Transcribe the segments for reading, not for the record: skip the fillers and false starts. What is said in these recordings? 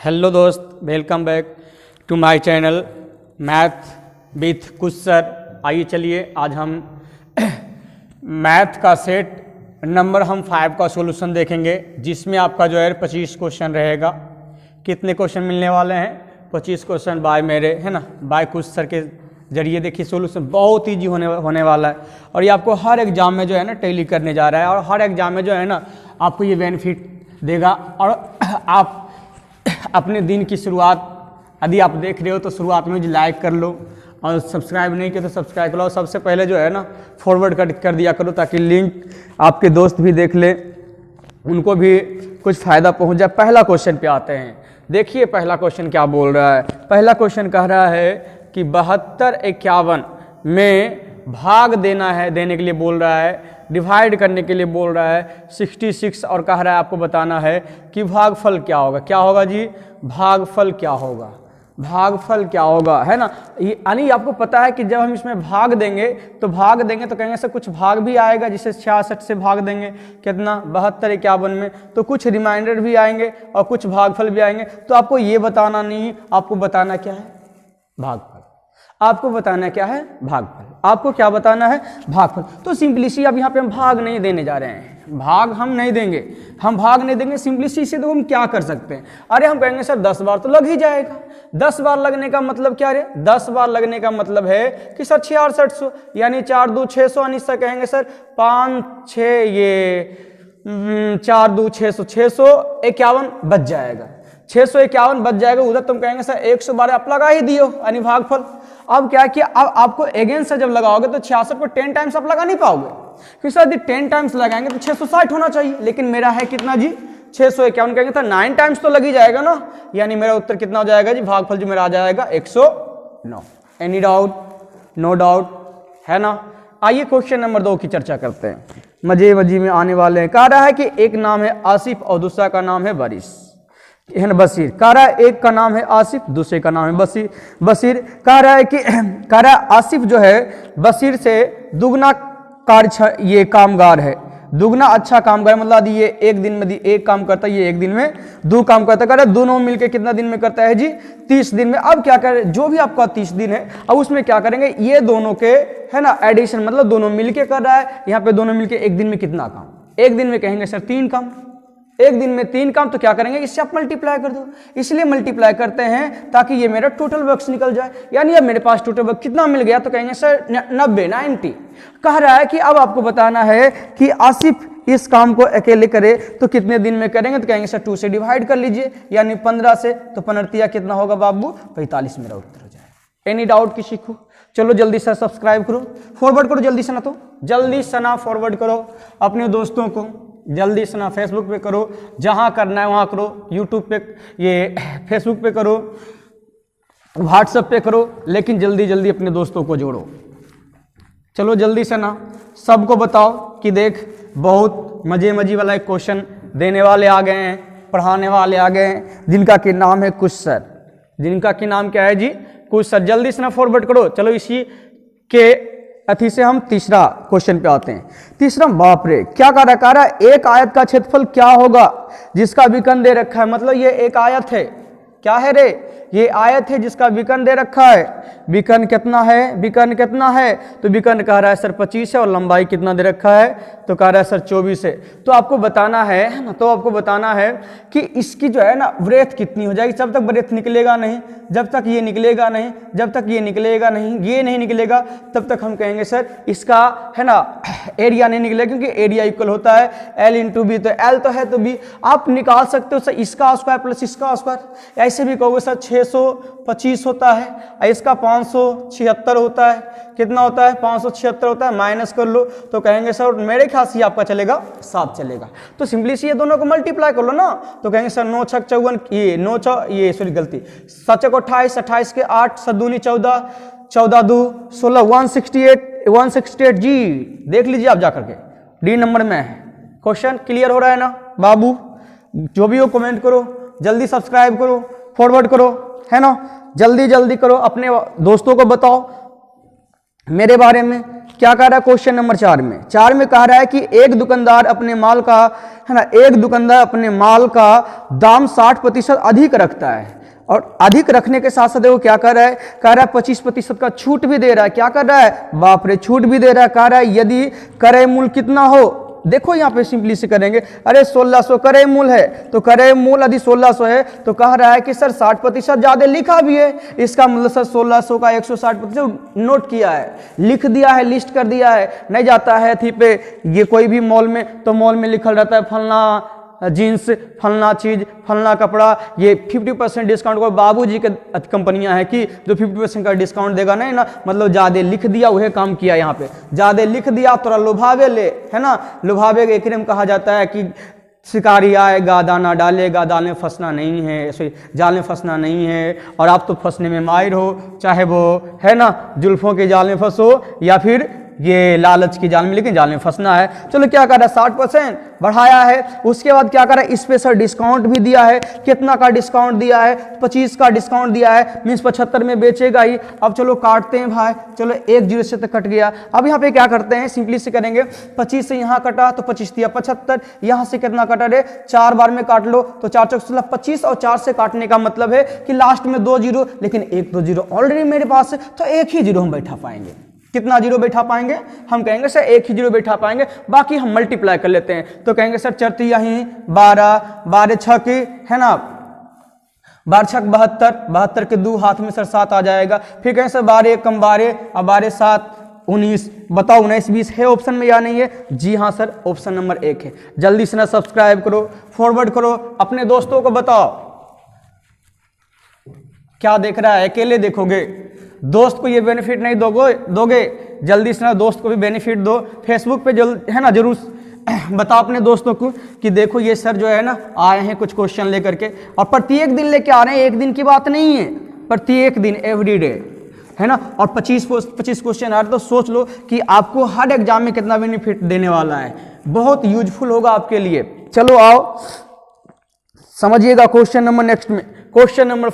Hello दोस्त, welcome back to my channel math with कुछ sir. आइए चलिए आज हम मैथ का सेट नंबर हम 5 का सॉल्यूशन देखेंगे, जिसमें आपका जो है 25 क्वेश्चन रहेगा। कितने क्वेश्चन मिलने वाले हैं? 25 क्वेश्चन बाय मेरे, है ना, बाय कुछ सर के जरिए। देखिए सॉल्यूशन बहुत ईजी होने वाला है, और ये आपको हर एग्जाम में जो है ना टैली करने जा रहा है, और हर एग्जाम में जो है ना आपको ये बेनिफिट देगा। और आप अपने दिन की शुरुआत यदि आप देख रहे हो तो शुरुआत में लाइक कर लो, और सब्सक्राइब नहीं किया तो सब्सक्राइब कर लो। सबसे पहले जो है ना फॉरवर्ड कर दिया करो, ताकि लिंक आपके दोस्त भी देख ले, उनको भी कुछ फ़ायदा पहुंच जाए। पहला क्वेश्चन पे आते हैं। देखिए पहला क्वेश्चन क्या बोल रहा है। पहला क्वेश्चन कह रहा है कि 72 51 में भाग देने के लिए बोल रहा है, डिवाइड करने के लिए बोल रहा है 66, और कह रहा है आपको बताना है कि भागफल क्या होगा। क्या होगा जी? भागफल क्या होगा? भागफल क्या होगा, है ना। यानी आपको पता है कि जब हम इसमें भाग देंगे तो कहेंगे सर कुछ भाग भी आएगा, जिसे 66 से भाग देंगे कितना 72 51 में, तो कुछ रिमाइंडर भी आएंगे और कुछ भागफल भी आएंगे। तो आपको ये बताना नहीं, आपको बताना क्या है? भागफल। आपको बताना क्या है? भागफल। आपको क्या बताना है? भागफल। तो सिंपलिसी अब यहाँ पे हम भाग नहीं देने जा रहे हैं, भाग हम नहीं देंगे, हम भाग नहीं देंगे। सिंपलिसी से तो हम क्या कर सकते हैं? अरे हम कहेंगे सर 10 बार तो लग ही जाएगा। 10 बार लगने का मतलब क्या है? 10 बार लगने का मतलब है कि सर 6600 यानी 4 2 600, यानी सर कहेंगे सर 5 6 ये 4 2 600 651 बच जाएगा। 651 बच जाएगा। उधर तुम कहेंगे सर 112 आप लगा ही दियो, यानी भागफल। अब क्या किया, अब आपको अगेंस्ट से जब लगाओगे तो 66 को 10 टाइम्स आप लगा नहीं पाओगे, क्योंकि सर यदि 10 टाइम्स लगाएंगे तो 660 होना चाहिए, लेकिन मेरा है कितना जी? 651। कहेंगे तो 9 टाइम्स तो लग ही जाएगा ना, यानी मेरा उत्तर कितना हो जाएगा जी? भागफल जो मेरा आ जाएगा 109। Any doubt? नो डाउट, है ना। आइए क्वेश्चन नंबर 2 की चर्चा करते हैं, मजे में आने वाले हैं। कह रहा है कि एक नाम है आसिफ और दूसरा का नाम है बशीर। कह रहा है एक का नाम है आसिफ, दूसरे का नाम है बशीर। कह रहा है आसिफ जो है बशीर से दुगना ये कामगार है, दुगना अच्छा कामगार, मतलब ये एक दिन में एक काम करता है, ये एक दिन में 2 काम करता है। कह रहा है दोनों मिलकर कितना दिन में करता है जी? 30 दिन में। अब क्या करें, जो भी आपका 30 दिन है, अब उसमें क्या करेंगे, ये दोनों के है ना एडिशन, मतलब दोनों मिलके कर रहा है। यहाँ पे दोनों मिलके एक दिन में कितना काम? एक दिन में कहेंगे सर 3 काम। एक दिन में 3 काम, तो क्या करेंगे, इससे आप मल्टीप्लाई कर दो। इसलिए मल्टीप्लाई करते हैं ताकि ये मेरा टोटल वर्क्स निकल जाए। यानी अब मेरे पास टोटल वर्क कितना मिल गया, तो कहेंगे सर 90। कह रहा है कि अब आपको बताना है कि आसिफ इस काम को अकेले करे तो कितने दिन में करेंगे, तो कहेंगे सर 2 से डिवाइड कर लीजिए, यानी 15 से, तो 15 कितना होगा बाबू? 45 मेरा उत्तर हो जाए। एनी डाउट किसी को? चलो जल्दी से सब्सक्राइब करो, फॉरवर्ड करो जल्दी से ना, तो जल्दी से ना फॉरवर्ड करो अपने दोस्तों को, जल्दी से ना फेसबुक पे करो, जहां करना है वहां करो, यूट्यूब पे, ये फेसबुक पे करो, व्हाट्सएप पे करो, लेकिन जल्दी जल्दी अपने दोस्तों को जोड़ो। चलो जल्दी से ना सबको बताओ कि देख बहुत मजे वाला एक क्वेश्चन देने वाले आ गए हैं, पढ़ाने वाले आ गए हैं, जिनका कि नाम है कुछ सर। जिनका कि नाम क्या है जी? कुछ सर। जल्दी से ना फॉरवर्ड करो। चलो इसी के अथी से हम तीसरा क्वेश्चन पे आते हैं। तीसरा, बाप रे, क्या कह रहा है? एक आयत का क्षेत्रफल क्या होगा जिसका विकर्ण दे रखा है। मतलब ये एक आयत है, क्या है रे? ये आयत है जिसका विकर्ण दे रखा है। विकर्ण कितना है? विकर्ण कितना है? तो विकर्ण कह रहा है सर 25 है, और लंबाई कितना दे रखा है? तो कह रहा है सर 24 है। तो आपको बताना है, तो आपको बताना है कि इसकी जो है ना ब्रेथ कितनी हो जाएगी। जब तक ब्रेथ निकलेगा नहीं, जब तक ये निकलेगा नहीं, जब तक ये निकलेगा नहीं, ये नहीं निकलेगा, तब तक हम कहेंगे सर इसका है ना एरिया नहीं निकलेगा, क्योंकि एरिया इक्वल होता है L इंटू बी। तो L तो है तो B आप निकाल सकते हो सर, इसका स्क्वायर प्लस इसका स्क्वायर। ऐसे भी कहोगे सर 625 होता है, इसका 576 होता है। कितना होता है? 576 होता है। माइनस कर लो तो कहेंगे सर मेरे ख्याल से आपका चलेगा 7 चलेगा। तो सिंपली से ये दोनों को मल्टीप्लाई कर लो ना, तो कहेंगे सर 9 6 54, ये सॉरी गलती, 7 28, 28 के 8, 7 दूनी 14, 14 2 16, 168 जी। देख लीजिए आप जाकर के, डी नंबर में है क्वेश्चन। क्लियर हो रहा है ना बाबू? जो भी हो कमेंट करो, जल्दी सब्सक्राइब करो, फॉरवर्ड करो, है ना, जल्दी करो, अपने दोस्तों को बताओ मेरे बारे में क्या कह रहा है क्वेश्चन नंबर 4 में? 4 में कह रहा है कि एक दुकानदार अपने माल का, है ना, एक दुकानदार अपने माल का दाम 60% अधिक रखता है, और अधिक रखने के साथ साथ वो क्या कर रहा है, कह रहा है 25% का छूट भी दे रहा है। क्या कर रहा है, बाप रे, छूट भी दे रहा है। कह रहा है यदि क्रय मूल्य कितना हो, देखो यहाँ पे सिंपली से करेंगे, अरे 1600 क्रय मूल्य है, तो क्रय मूल्य यदि 1600 है तो कह रहा है कि सर 60% ज्यादा लिखा भी है, इसका मतलब सर 1600 का 160% नोट किया है, लिख दिया है, लिस्ट कर दिया है। नहीं जाता है थी पे ये कोई भी मॉल में, तो मॉल में लिखल रहता है फलना जीन्स, फलना चीज, फलना कपड़ा, ये 50% डिस्काउंट को बाबूजी के कंपनियां हैं कि जो 50% का डिस्काउंट देगा, नहीं ना, मतलब ज्यादा लिख दिया, वही काम किया। यहाँ पे ज्यादा लिख दिया, थोड़ा लुभावे ले, है ना, लुभावे के एक कहा जाता है कि शिकारी आएगा दाना डालेगा, दाल में फंसना नहीं है, जाल में फंसना नहीं है, और आप तो फंसने में माहिर हो, चाहे वो, है ना, जुल्फों के जाल में फंसो या फिर ये लालच की जाल में, लेकिन जाल में फंसना है। चलो क्या कर रहा है, 60% बढ़ाया है। उसके बाद क्या कर रहा है, स्पेशल डिस्काउंट भी दिया है। कितना का डिस्काउंट दिया है, 25 का डिस्काउंट दिया है, मीन्स 75 में बेचेगा ही। अब चलो काटते हैं भाई, चलो 1 0 से तो कट गया। अब यहाँ पे क्या करते हैं, सिंपली से करेंगे, 25 से यहाँ कटा तो 25 दिया 75, यहाँ से कितना कटा रे, 4 बार में काट लो तो 4 चौक 16, 25 और 4 से काटने का मतलब है कि लास्ट में 2 0, लेकिन 1 2 0 ऑलरेडी मेरे पास है, तो एक ही 0 हम बैठा पाएंगे। कितना 0 बैठा पाएंगे, हम कहेंगे सर 1 ही 0 बैठा पाएंगे, बाकी हम मल्टीप्लाई कर लेते हैं। तो कहेंगे सर 4 यहीं 12, 12 6 की, है ना, 12 6 72, 72 के 2 हाथ में सर 7 आ जाएगा। फिर कहेंगे सर 12 1 कम 12 और 12 7 19, बताओ 19 20 है ऑप्शन में या नहीं है? जी हाँ सर, ऑप्शन नंबर 1 है। जल्दी से ना सब्सक्राइब करो, फॉरवर्ड करो, अपने दोस्तों को बताओ। क्या देख रहा है, अकेले देखोगे, दोस्त को ये बेनिफिट नहीं दोगे, जल्दी से ना दोस्त को भी बेनिफिट दो। फेसबुक पे है ना, जरूर बताओ अपने दोस्तों को कि देखो ये सर जो है ना आए हैं कुछ क्वेश्चन लेकर के, और प्रत्येक दिन लेके आ रहे हैं, एक दिन की बात नहीं है, प्रत्येक दिन, एवरीडे, है ना। और 25 क्वेश्चन आ रहे, तो सोच लो कि आपको हर एग्जाम में कितना बेनिफिट देने वाला है, बहुत यूजफुल होगा आपके लिए। चलो आओ समझिएगा क्वेश्चन नंबर नेक्स्ट में, क्वेश्चन नंबर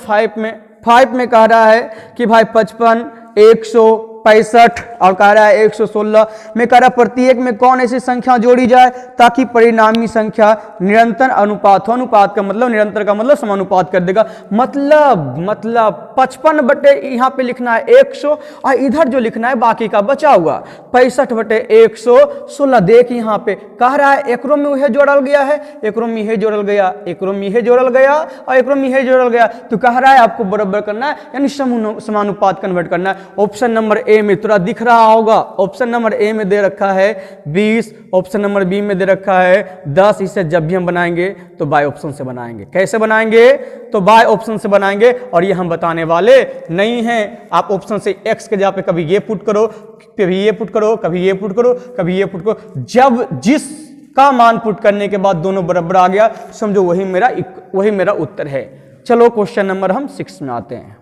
5 में कह रहा है कि भाई 55 165 और कह रहा है 116 में कह रहा है प्रत्येक में कौन ऐसी संख्या जोड़ी जाए ताकि परिणामी संख्या निरंतर अनुपात हो। अनुपात का मतलब, निरंतर का मतलब समानुपात कर देगा। मतलब 55 बटे यहाँ पे लिखना है 100, और इधर जो लिखना है बाकी का बचा हुआ 65 बटे 116। देख यहाँ पे कह रहा है एकरो में वह जोड़ल गया है, एकरो में यह जोड़ल गया, एकरो में यह जोड़ल गया और एकरो में यह जोड़ल गया। तो कह रहा है आपको बराबर करना है, यानी समानुपात कन्वर्ट करना है। ऑप्शन नंबर ए में थोड़ा दिख रहा होगा, ऑप्शन नंबर ए में दे रखा है 20, ऑप्शन नंबर बी में दे रखा है 10। इसे जब भी हम बनाएंगे तो बाय ऑप्शन से बनाएंगे। कैसे बनाएंगे? तो बाय ऑप्शन से बनाएंगे, और ये हम बताने वाले नहीं हैं। आप ऑप्शन से एक्स के जगह पे कभी ये पुट करो, कभी ये पुट करो, कभी ये पुट करो, कभी ये पुट करो। जब जिस का मान पुट करने के बाद दोनों बराबर आ गया, समझो वही मेरा उत्तर है। चलो क्वेश्चन नंबर हम 6 में आते हैं।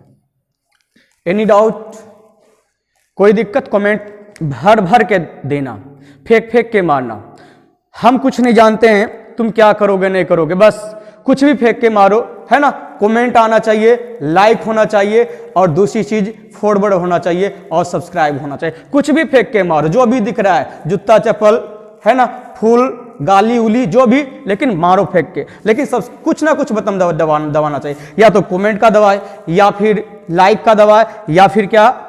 एनी डाउट, कोई दिक्कत? कमेंट भर के देना, फेंक के मारना। हम कुछ नहीं जानते हैं, तुम क्या करोगे नहीं करोगे, बस कुछ भी फेंक के मारो, है ना। कमेंट आना चाहिए, लाइक होना चाहिए, और दूसरी चीज फॉरवर्ड होना चाहिए और सब्सक्राइब होना चाहिए। कुछ भी फेंक के मारो, जो अभी दिख रहा है, जूता चप्पल, है ना, फूल, गाली उली, जो भी, लेकिन मारो फेंक के। लेकिन सब कुछ ना कुछ बटन दबाना चाहिए, या तो कमेंट का दबाए, या फिर लाइक का दबाए, या फिर क्या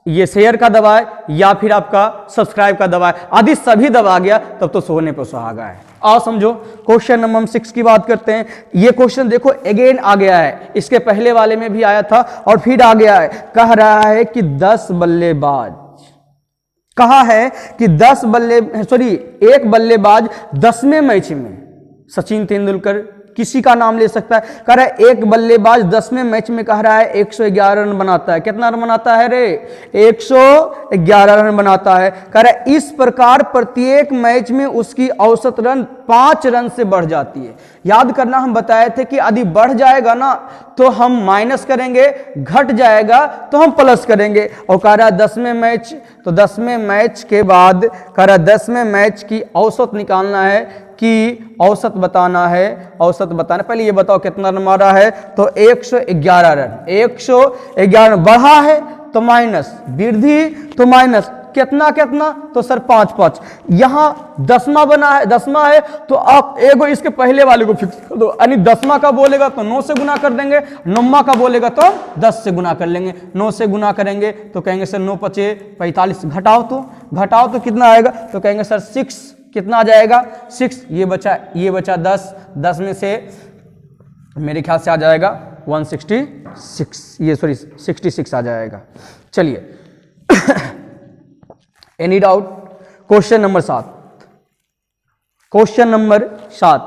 ये शेयर का दबाए, या फिर आपका सब्सक्राइब का दबाए। आदि सभी दबा गया तब तो सोने पर सुहागा है। आओ समझो, क्वेश्चन नंबर 6 की बात करते हैं। ये क्वेश्चन देखो अगेन आ गया है, इसके पहले वाले में भी आया था और फिर आ गया है। कह रहा है कि 10 बल्लेबाज, कहा है कि 1 बल्लेबाज 10वें मैच में, सचिन तेंदुलकर किसी का नाम ले सकता है। कह रहा है एक बल्लेबाज 10वें मैच में कह रहा है 111 रन बनाता है। कितना रन बनाता है रे? 111 रन बनाता है। कह रहा है इस प्रकार प्रत्येक मैच में उसकी औसत रन 5 रन से बढ़ जाती है। याद करना, हम बताए थे कि यदि बढ़ जाएगा ना तो हम माइनस करेंगे, घट जाएगा तो हम प्लस करेंगे। और कह रहा है 10वें मैच, तो 10वें मैच के बाद कह रहा है 10वें मैच की औसत निकालना है, कि औसत बताना है, औसत बताना। पहले ये बताओ कितना रन मारा है, तो 111 रन। 111 रन बढ़ा है तो माइनस, वृद्धि तो माइनस, कितना कितना, तो सर 5 5। यहाँ 10वां बना है, 10वां है, तो आप एगो इसके पहले वाले को फिक्स कर दो, यानी 10वां का बोलेगा तो 9 से गुना कर देंगे, 9वां का बोलेगा तो 10 से गुना कर लेंगे। 9 से गुना करेंगे तो कहेंगे सर 9 5 45, घटाओ तो कितना आएगा, तो कहेंगे सर 6, कितना आ जाएगा 6, ये बचा 10, 10 में से मेरे ख्याल से आ जाएगा 166, ये सॉरी 66 आ जाएगा। चलिए any doubt? Question number 7, question number 7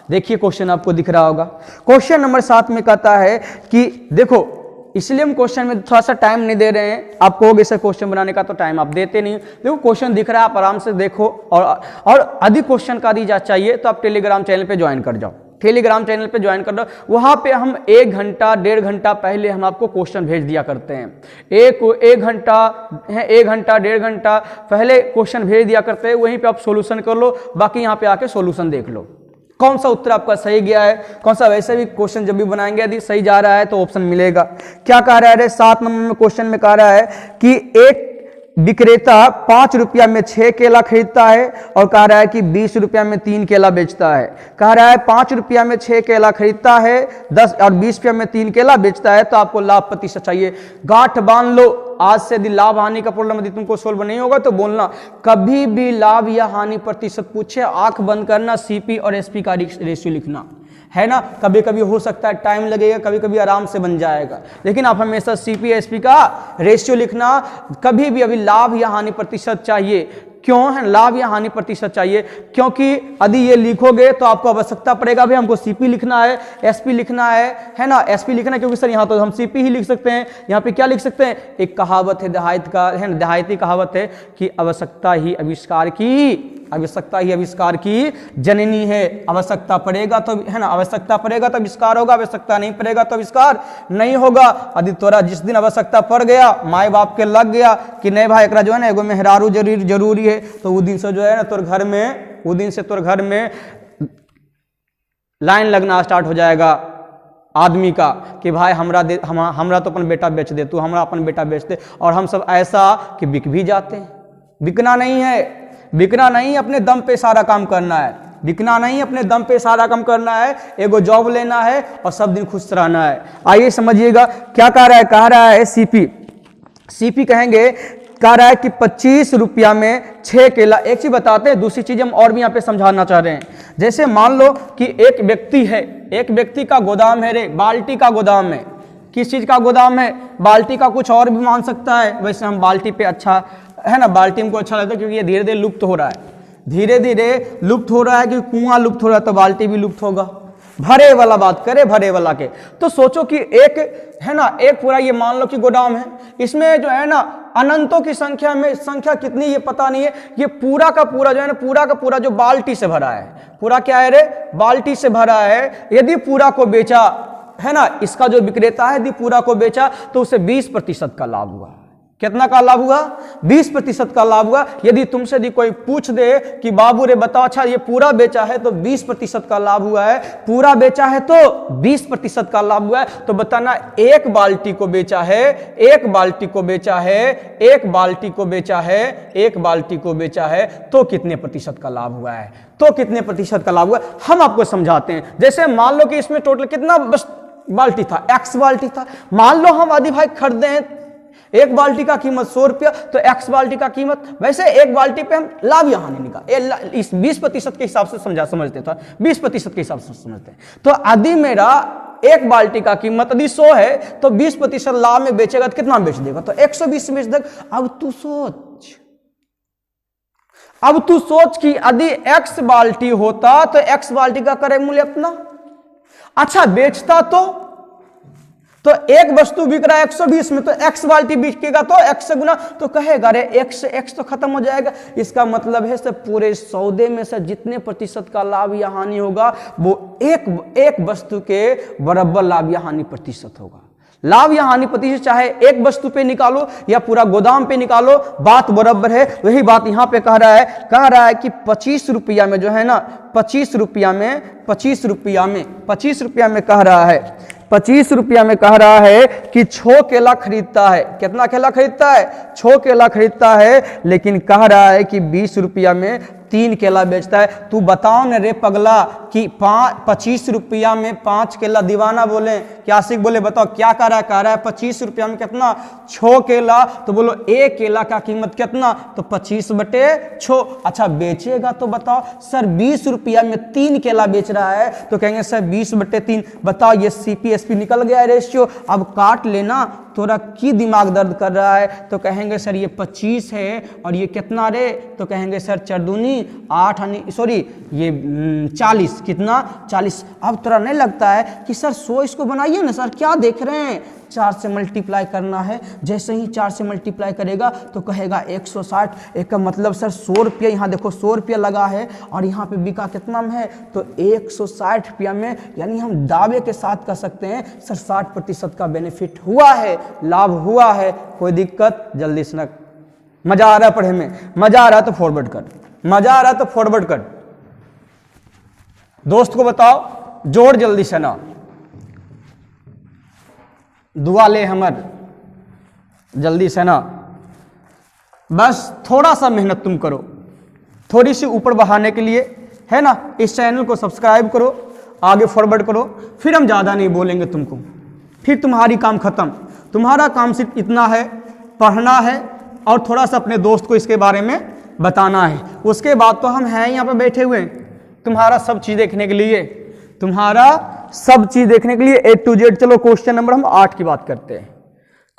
देखिए, क्वेश्चन आपको दिख रहा होगा। क्वेश्चन नंबर 7 में कहता है कि देखो, इसलिए हम क्वेश्चन में थोड़ा सा टाइम नहीं दे रहे हैं। आप कहोगे सर क्वेश्चन बनाने का तो टाइम आप देते नहीं। देखो क्वेश्चन दिख रहा है, आप आराम से देखो, और अधिक क्वेश्चन का दीजिए चाहिए तो आप टेलीग्राम चैनल पे ज्वाइन कर जाओ, टेलीग्राम चैनल पे ज्वाइन कर दो। वहां पे हम 1 घंटा 1.5 घंटा पहले हम आपको क्वेश्चन भेज दिया करते हैं। एक घंटा 1.5 घंटा पहले क्वेश्चन भेज दिया करते हैं, वहीं पे आप सॉल्यूशन कर लो, बाकी यहाँ पे आके सॉल्यूशन देख लो कौन सा उत्तर आपका सही गया है, कौन सा। वैसे भी क्वेश्चन जब भी बनाएंगे यदि सही जा रहा है तो ऑप्शन मिलेगा। क्या कह रहा है 7 नंबर में क्वेश्चन में कह रहा है कि एक विक्रेता 5 रुपया में 6 केला खरीदता है और कह रहा है कि 20 रुपया में 3 केला बेचता है। कह रहा है 5 रुपया में 6 केला खरीदता है, 10 और 20 रुपया में 3 केला बेचता है, तो आपको लाभ प्रतिशत चाहिए। गांठ बांध लो, आज से यदि लाभ हानि का प्रॉब्लम यदि तुमको सोल्व नहीं होगा तो बोलना, कभी भी लाभ या हानि प्रतिशत पूछे आंख बंद करना, सीपी और एसपी का रेशियो लिखना है ना। कभी कभी हो सकता है टाइम लगेगा, कभी कभी आराम से बन जाएगा, लेकिन आप हमेशा सीपी एसपी का रेशियो लिखना। कभी भी अभी लाभ या हानि प्रतिशत चाहिए, क्यों है लाभ या हानि प्रतिशत चाहिए, क्योंकि यदि ये लिखोगे तो आपको आवश्यकता पड़ेगा भाई हमको सीपी लिखना है, एसपी लिखना है ना, एसपी लिखना है, क्योंकि सर यहाँ तो हम सीपी ही लिख सकते हैं। यहाँ पे क्या लिख सकते हैं, एक कहावत है देहायती कहावत है कि आवश्यकता ही आविष्कार की जननी है। आवश्यकता पड़ेगा तो है ना, आवश्यकता पड़ेगा तो आविष्कार होगा, आवश्यकता नहीं पड़ेगा तो आविष्कार नहीं होगा। यदि तोरा जिस दिन आवश्यकता पड़ गया, माए बाप के लग गया कि नहीं भाई एकरा जो है ना एगो मेहरारू जरूरी है, तो वो दिन से जो है ना तोर घर में लाइन लगना स्टार्ट हो जाएगा आदमी का कि भाई हमरा तो अपन बेटा बेच दे, तू हमरा अपन बेटा बेच दे। और हम सब ऐसा कि बिक भी जाते हैं। बिकना नहीं, अपने दम पे सारा काम करना है। बिकना नहीं, अपने दम पे सारा काम करना है, एगो जॉब लेना है और सब दिन खुश रहना है। आइए समझिएगा क्या कह रहा है सीपी कहेंगे, कह रहा है कि 25 रुपया में 6 केला। एक चीज बताते हैं, दूसरी चीज हम और भी यहाँ पे समझाना चाह रहे हैं। जैसे मान लो कि एक व्यक्ति का गोदाम है रे, बाल्टी का गोदाम है। किस चीज का गोदाम है, बाल्टी का, कुछ और भी मान सकता है। वैसे हम बाल्टी पे अच्छा है ना, बाल्टी हमको अच्छा लगता है क्योंकि ये धीरे धीरे लुप्त हो रहा है, क्योंकि कुआं लुप्त हो रहा है तो बाल्टी भी लुप्त होगा। भरे वाला बात करें, भरे वाला के, तो सोचो कि एक पूरा ये मान लो कि गोदाम है, इसमें जो है ना अनंतों की संख्या कितनी ये पता नहीं है। ये पूरा का पूरा जो है ना, पूरा का पूरा जो बाल्टी से भरा है, पूरा क्या है रे, बाल्टी से भरा है। यदि पूरा को बेचा है ना, इसका जो विक्रेता है यदि पूरा को बेचा तो उसे 20% का लाभ हुआ। कितना का लाभ हुआ, 20% का लाभ हुआ। यदि तुमसे यदि कोई पूछ दे कि बाबू रे बताओ, अच्छा ये पूरा बेचा है तो 20% का लाभ हुआ है, पूरा बेचा है तो 20% का लाभ हुआ है, तो बताना एक बाल्टी को बेचा है तो कितने प्रतिशत का लाभ हुआ है, हम आपको समझाते हैं। जैसे मान लो कि इसमें टोटल कितना बाल्टी था, x बाल्टी था। मान लो हम आदि भाई खरीदे हैं, एक बाल्टी का कीमत 100 रुपया, तो x बाल्टी का कीमत, वैसे एक बाल्टी पे हम लाभ या हानि निकाल इस 20% के हिसाब से समझते थे, 20% के हिसाब से समझते हैं। तो यदि मेरा एक बाल्टी का कीमत यदि 100 है तो 20% लाभ में बेचेगा तो कितना बेच देगा, तो 120 बेच देगा। अब तू सोच कि यदि x बाल्टी होता तो x बाल्टी का क्रय मूल्य अपना अच्छा बेचता तो एक वस्तु बिक रहा है 120 में, तो x बाल्टी बिकेगा तो x से गुना, तो कहेगा रे x तो खत्म हो जाएगा। इसका मतलब है से पूरे सौदे में से जितने प्रतिशत का लाभ या हानि होगा वो एक वस्तु के बराबर लाभ या हानि प्रतिशत होगा। लाभ या हानि प्रतिशत चाहे एक वस्तु पे निकालो या पूरा गोदाम पे निकालो, बात बराबर है। वही बात यहाँ पे कह रहा है कि 25 रुपया में जो है ना, 25 रुपया में कह रहा है 25 रुपया में कह रहा है कि 6 केला खरीदता है। कितना केला खरीदता है? 6 केला खरीदता है, लेकिन कह रहा है कि 20 रुपया में 3 केला बेचता है। तू बताओ न रे पगला कि 25 रुपया में 5 केला। दीवाना बोले, क्या आशिक बोले, बताओ क्या कह रहा है? कह रहा है 25 रुपया में कितना? 6 केला। तो बोलो एक केला का कीमत कितना? तो 25/6। अच्छा बेचेगा तो बताओ सर 20 रुपया में 3 केला बेच रहा है, तो कहेंगे सर 20/3। बताओ ये CPSP निकल गया है रेशियो। अब काट लेना, तोरा की दिमाग दर्द कर रहा है? तो कहेंगे सर ये 25 है और ये कितना रे? तो कहेंगे सर 4 दूनी 8, सॉरी ये 40। कितना? 40। अब तोरा नहीं लगता है कि सर 100 इसको बनाइए ना सर, क्या देख रहे हैं? 4 से मल्टीप्लाई करना है। जैसे ही 4 से मल्टीप्लाई करेगा तो कहेगा 160। एक का मतलब सर 100 रुपया, यहाँ देखो 100 रुपया लगा है और यहाँ पे बिका कितना में है? तो 160 रुपया में। यानी हम दावे के साथ कह सकते हैं सर 60% का बेनिफिट हुआ है, लाभ हुआ है। कोई दिक्कत? जल्दी से। मजा आ रहा है पढ़े में? मजा आ रहा है तो फॉरवर्ड कर, मजा आ रहा है तो फॉरवर्ड कर। दोस्त को बताओ, जोड़ जल्दी से ना। दुआ ले हमर, जल्दी से ना। बस थोड़ा सा मेहनत तुम करो, थोड़ी सी ऊपर बढ़ाने के लिए, है ना। इस चैनल को सब्सक्राइब करो, आगे फॉरवर्ड करो, फिर हम ज़्यादा नहीं बोलेंगे तुमको, फिर तुम्हारी काम खत्म। तुम्हारा काम सिर्फ इतना है, पढ़ना है और थोड़ा सा अपने दोस्त को इसके बारे में बताना है। उसके बाद तो हम हैं यहाँ पे बैठे हुए तुम्हारा सब चीज़ देखने के लिए, तुम्हारा सब चीज देखने के लिए A to Z। चलो क्वेश्चन नंबर हम 8 की बात करते हैं।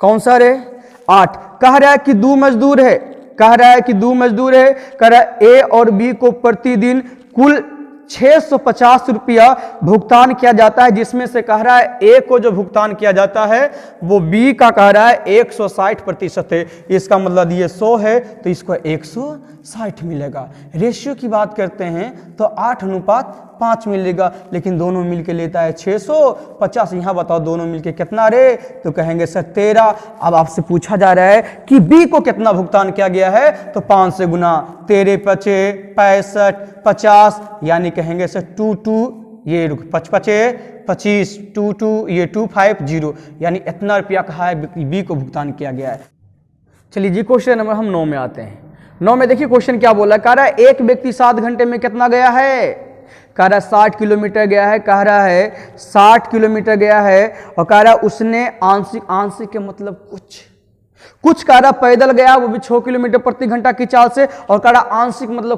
कौन सा रे? 8। कह रहा है कि 2 मजदूर है, कह रहा है कि 2 मजदूर है, कह रहा है A और B को प्रतिदिन कुल 650 रुपया भुगतान किया जाता है, जिसमें से कह रहा है A को जो भुगतान किया जाता है वो B का कह रहा है 160% है। इसका मतलब ये 100 है तो इसको 160 मिलेगा। रेशियो की बात करते हैं तो 8:5 मिलेगा, लेकिन दोनों मिलके लेता है 650। यहाँ बताओ दोनों मिलके कितना रे? तो कहेंगे सर 13। अब आपसे पूछा जा रहा है कि B को कितना भुगतान किया गया है, तो 5 से गुना, 13 5 65 50, यानी कहेंगे सर 2 ये 55 25 2 ये 250, यानी इतना रुपया कहा है B को भुगतान किया गया है। चलिए जी क्वेश्चन नंबर हम 9 में आते हैं। 9 में देखिए क्वेश्चन क्या बोला, कह रहा है एक व्यक्ति 7 घंटे में कितना गया है? कह रहा है 60 किलोमीटर गया है, कह रहा है 60 किलोमीटर गया है, और कह रहा है उसने आंशिक के मतलब कुछ कह रहा पैदल गया, वो भी 6 किलोमीटर प्रति घंटा की चाल से, और कह रहा आंशिक मतलब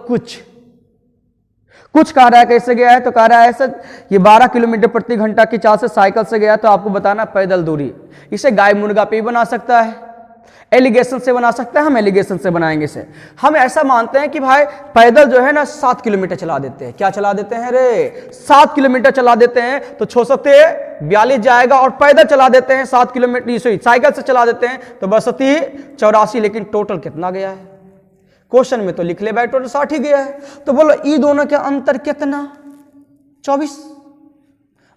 कुछ कह रहा है कैसे गया है, तो कह रहा है ऐसा ये 12 किलोमीटर प्रति घंटा की चाल से साइकिल से गया। तो आपको बताना पैदल दूरी। इसे गाय मुर्गा पे भी बना सकता है, एलिगेशन से बना सकता है, हम एलिगेशन से बनाएंगे इसे। हम ऐसा मानते हैं कि भाई पैदल जो है ना 7 किलोमीटर चला देते हैं। क्या चला देते हैं रे? 7 किलोमीटर चला देते हैं। तो 642 जाएगा, और पैदल चला देते हैं 7 किलोमीटर, साइकिल से चला देते हैं तो 82 लेकिन टोटल कितना गया है? क्वेश्चन में तो लिख ले भाई टोटल 60 ही गया है। तो बोलो ई दोनों के अंतर कितना? 24।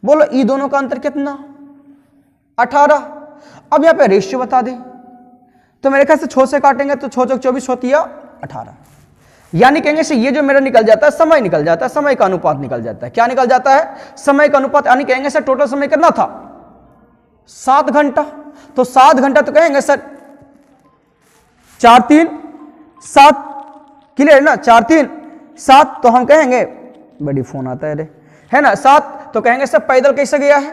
बोलो ई दोनों का अंतर कितना? 18। अब यहां पे रेशियो बता दे, तो मेरे ख्याल से 6 से काटेंगे तो 6 चौक 24 होती है 18। यानी कहेंगे से ये जो मेरा निकल जाता है समय निकल जाता है, समय का अनुपात निकल जाता है। क्या निकल जाता है? समय का अनुपात। यानी कहेंगे सर टोटल समय कितना था? 7 घंटा। तो 7 घंटा तो कहेंगे सर 4 3 7, क्लियर ना? 4 3 7 तो हम कहेंगे, बड़ी फोन आता है रे, है ना? 7 तो कहेंगे सर पैदल कैसे गया है?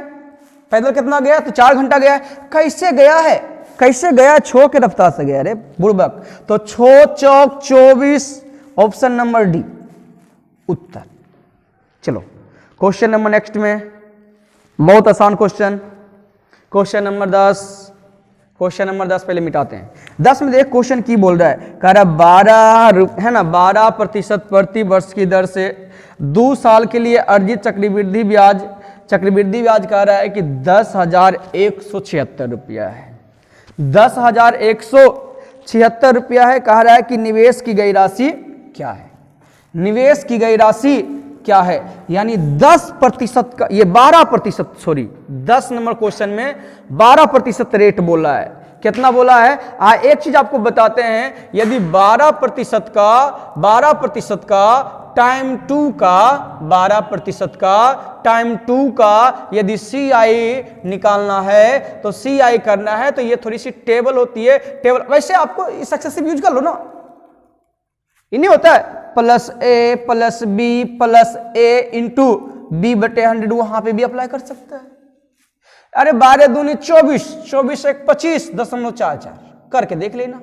पैदल कितना गया? तो 4 घंटा गया है। कैसे गया है? कैसे गया? 6 के रफ्तार से गया रे बुड़बक। तो 6 चौक 24, ऑप्शन नंबर डी उत्तर। चलो क्वेश्चन नंबर नेक्स्ट में, बहुत आसान question, question number 10। Question number 10 पहले मिटाते हैं। 10 में देख क्वेश्चन की बोल रहा है, कह रहा 12 है ना 12% प्रति वर्ष की दर से 2 साल के लिए अर्जित चक्रवृद्धि ब्याज कह रहा है कि 10,176 रुपया है। 10,176 रुपया है। कह रहा है कि निवेश की गई राशि क्या है? निवेश की गई राशि क्या है? यानी 10% का, ये 12%, सॉरी 10 नंबर क्वेश्चन में 12% रेट बोला है। कितना बोला है? एक चीज आपको बताते हैं, यदि 12% का टाइम 2 का 12% का टाइम 2 का यदि CI निकालना है तो CI करना है, तो ये थोड़ी सी टेबल होती है। टेबल वैसे आपको सक्सेसिव यूज कर लो ना, ये नहीं होता है plus A plus B plus A into B/100, वहां पे भी अप्लाई कर सकता है। अरे 12 दूनी 24, 24 एक 25.44 करके देख लेना,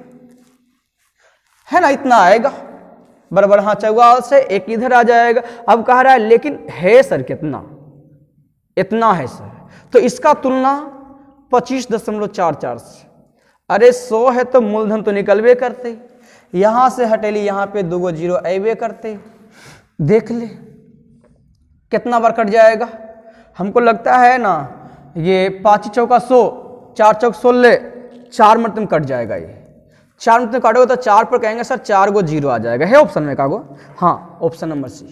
है ना, इतना आएगा बराबर। हाँ, 44 से एक इधर आ जाएगा। अब कह रहा है लेकिन है सर कितना, इतना है सर, तो इसका तुलना 25.44 से। अरे 100 है तो मूलधन तो निकलवे करते, यहां से हटेली, यहां पे 2 जीरो अवे करते, देख ले कितना बार कट जाएगा। हमको लगता है ना ये 5 चौका 100, 4 चौक 16, 4 मतलब कट जाएगा। ये 4 मतलब काटोगे तो 4 पर कहेंगे सर 4 गो जीरो आ जाएगा। है ऑप्शन में कागो? हाँ, ऑप्शन नंबर सी।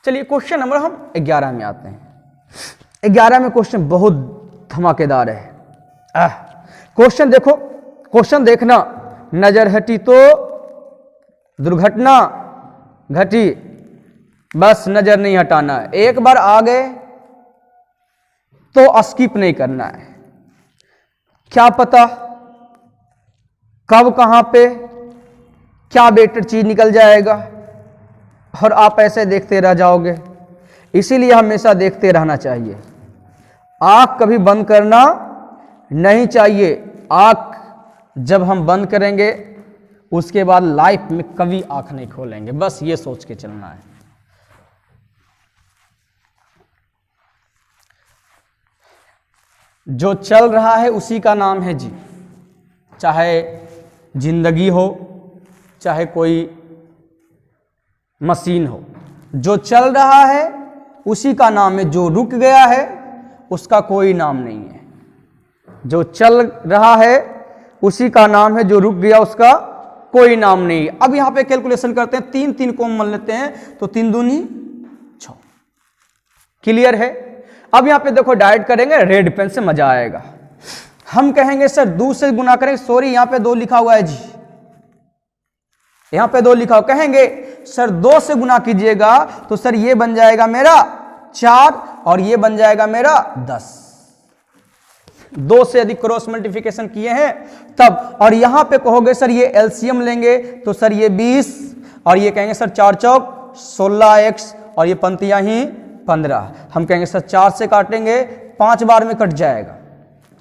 चलिए क्वेश्चन नंबर हम 11 में आते हैं। 11 में क्वेश्चन बहुत धमाकेदार है। क्वेश्चन देखो, क्वेश्चन देखना, नजर हटी तो दुर्घटना घटी, बस नजर नहीं हटाना है। एक बार आ गए तो स्किप नहीं करना है। क्या पता कब कहां पे क्या बेटर चीज निकल जाएगा और आप ऐसे देखते रह जाओगे। इसीलिए हमेशा देखते रहना चाहिए, आंख कभी बंद करना नहीं चाहिए। आंख जब हम बंद करेंगे उसके बाद लाइफ में कभी आंख नहीं खोलेंगे, बस ये सोच के चलना है। जो चल रहा है उसी का नाम है जी, चाहे जिंदगी हो चाहे कोई मशीन हो। जो चल रहा है उसी का नाम है, जो रुक गया है उसका कोई नाम नहीं है। जो चल रहा है उसी का नाम है, जो रुक गया उसका कोई नाम नहीं है। अब यहां पे कैलकुलेशन करते हैं, 3 3 को मान लेते हैं तो 3 दूनी 6। क्लियर है? अब यहां पे देखो डायरेक्ट करेंगे, रेड पेन से मजा आएगा। हम कहेंगे सर 2 से गुना करेंगे, सॉरी यहां पे 2 लिखा हुआ है जी, यहां पे 2 लिखा हुआ। कहेंगे सर 2 से गुना कीजिएगा तो सर ये बन जाएगा मेरा 4 और ये बन जाएगा मेरा 10। 2 से यदि क्रॉस मल्टीप्लिकेशन किए हैं तब। और यहां पे कहोगे सर ये एलसीएम लेंगे तो सर ये 20 और ये कहेंगे सर 4 चौक 16x और ये पंक्तियां ही 15। हम कहेंगे सर 4 से काटेंगे 5 बार में कट जाएगा,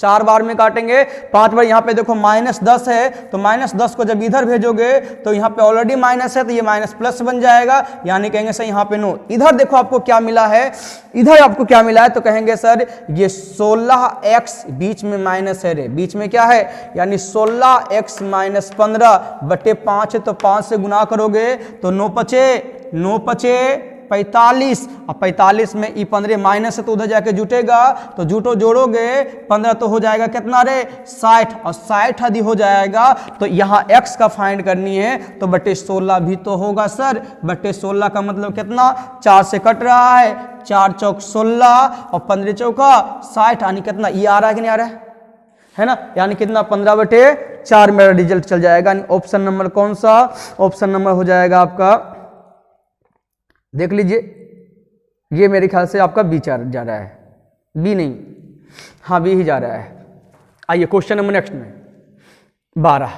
4 बार में काटेंगे 5 बार। यहाँ पे देखो -10 है तो -10 को जब इधर भेजोगे तो यहाँ पे ऑलरेडी माइनस है तो ये माइनस प्लस बन जाएगा, यानी कहेंगे सर यहाँ पे नो। इधर देखो आपको क्या मिला है, इधर आपको क्या मिला है तो कहेंगे सर ये 16x बीच में माइनस है रे, बीच में क्या है, यानी 16x - 15/5 है तो 5 से गुना करोगे तो 9 पचे 45 और 45 में ई 15 माइनस है तो उधर जाके जुटेगा तो जुटो जोड़ोगे 15 तो हो जाएगा कितना रे 60 और 60 यदि हो जाएगा तो यहाँ x का फाइंड करनी है तो बटे 16 भी तो होगा सर। बटे 16 का मतलब कितना, 4 से कट रहा है, 4 चौक 16 और 15 चौका 60, यानी कितना ये आ रहा है कि नहीं आ रहा है ना, यानी कितना 15/4 मेरा रिजल्ट चल जाएगा। ऑप्शन नंबर कौन सा, ऑप्शन नंबर हो जाएगा आपका, देख लीजिए ये मेरे ख्याल से आपका बी जा रहा है, बी नहीं, हाँ बी ही जा रहा है। आइए क्वेश्चन नंबर नेक्स्ट में 12।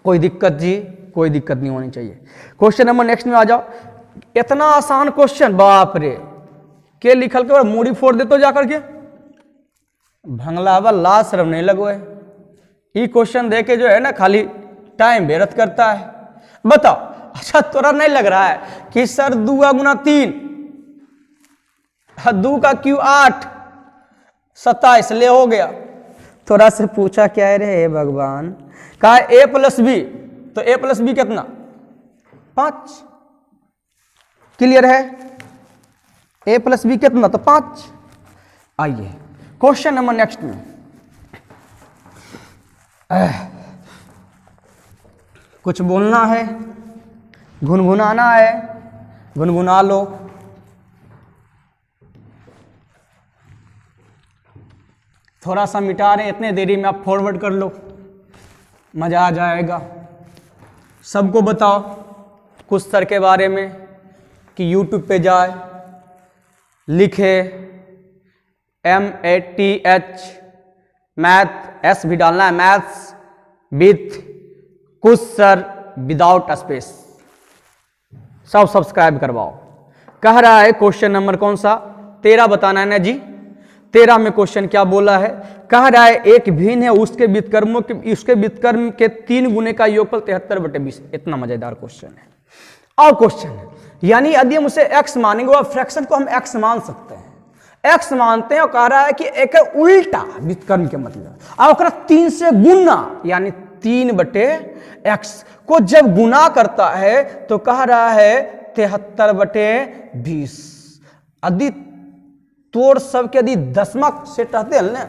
कोई दिक्कत जी, कोई दिक्कत नहीं होनी चाहिए। क्वेश्चन नंबर नेक्स्ट में आ जाओ। इतना आसान क्वेश्चन, बाप रे, के लिखल के मूड़ी फोड़ दे तो जाकर के भंगलावा ला शर्म नहीं लगो है। ये क्वेश्चन देके जो है ना खाली टाइम व्यर्थ करता है। बताओ, अच्छा तोरा नहीं लग रहा है कि सर 2 गुना 3, 2 का क्यू 8, 27 ले हो गया। थोड़ा से पूछा क्या है रे भगवान, कहा a + b तो a + b कितना 5। क्लियर है, a + b कितना तो 5। आइए क्वेश्चन नंबर नेक्स्ट में कुछ बोलना है, गुनगुनाना है, गुनगुना लो। थोड़ा सा मिटा रहे हैं, इतने देरी में आप फॉरवर्ड कर लो, मजा आ जाएगा। सबको बताओ कुछ सर के बारे में कि यूट्यूब पे जाए, लिखे MATH मैथ, एस भी डालना है, मैथ्स विथ कुछ सर विदाउट स्पेस, सब सब्सक्राइब करवाओ। कह रहा है क्वेश्चन नंबर कौन सा, 13 बताना है ना जी। 13 में क्वेश्चन क्या बोला है, कह रहा है एक भिन्न है उसके व्युत्क्रमों के, उसके व्युत्क्रम के 3 गुने का योगफल 73/20। इतना मजेदार क्वेश्चन है। और क्वेश्चन यानी यदि हम उसे x मानेंगे और फ्रैक्शन को हम x मान सकते हैं, x मानते हैं और कह रहा है कि एक उल्टा व्युत्क्रम के मतलब और 3 से गुना यानी 3/x को जब गुना करता है तो कह रहा है 73/20। यदि तोड़ सबके यदि दशमक से रहते हैं ना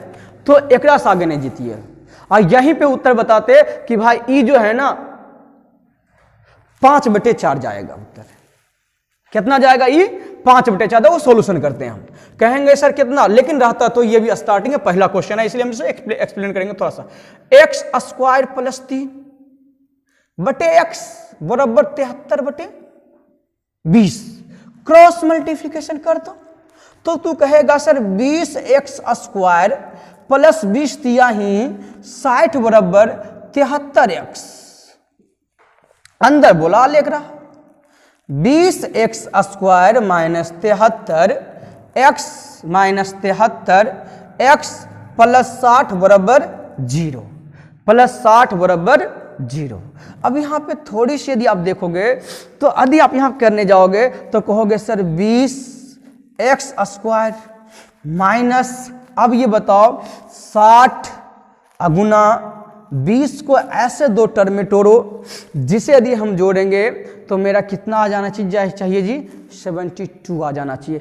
तो एक से आगे नहीं जीतिए। और यहीं पे उत्तर बताते कि भाई ई जो है ना 5/4 जाएगा उत्तर। कितना जाएगा ई 5/4, वो सोल्यूशन करते हैं हम। कहेंगे सर कितना, लेकिन रहता तो ये भी स्टार्टिंग है, पहला क्वेश्चन है इसलिए हम इसे एक्सप्लेन करेंगे थोड़ा सा। x² + 3/x बराबर 73/20। क्रॉस मल्टीप्लिकेशन कर दो तो तू कहेगा सर 20x² + 20 दिया ही 60 बराबर 73x। अंदर बोला लिख रहा 20x² - 73 x - 73 x + 60 बराबर 0 + 60 बराबर 0। अब यहाँ पे थोड़ी सी यदि आप देखोगे तो यदि आप यहाँ करने जाओगे तो कहोगे सर 20x² माइनस, अब ये बताओ 60 गुना 20 को ऐसे 2 टर्म में तोड़ो जिसे यदि हम जोड़ेंगे तो मेरा कितना आ जाना चाहिए जी 72 आ जाना चाहिए।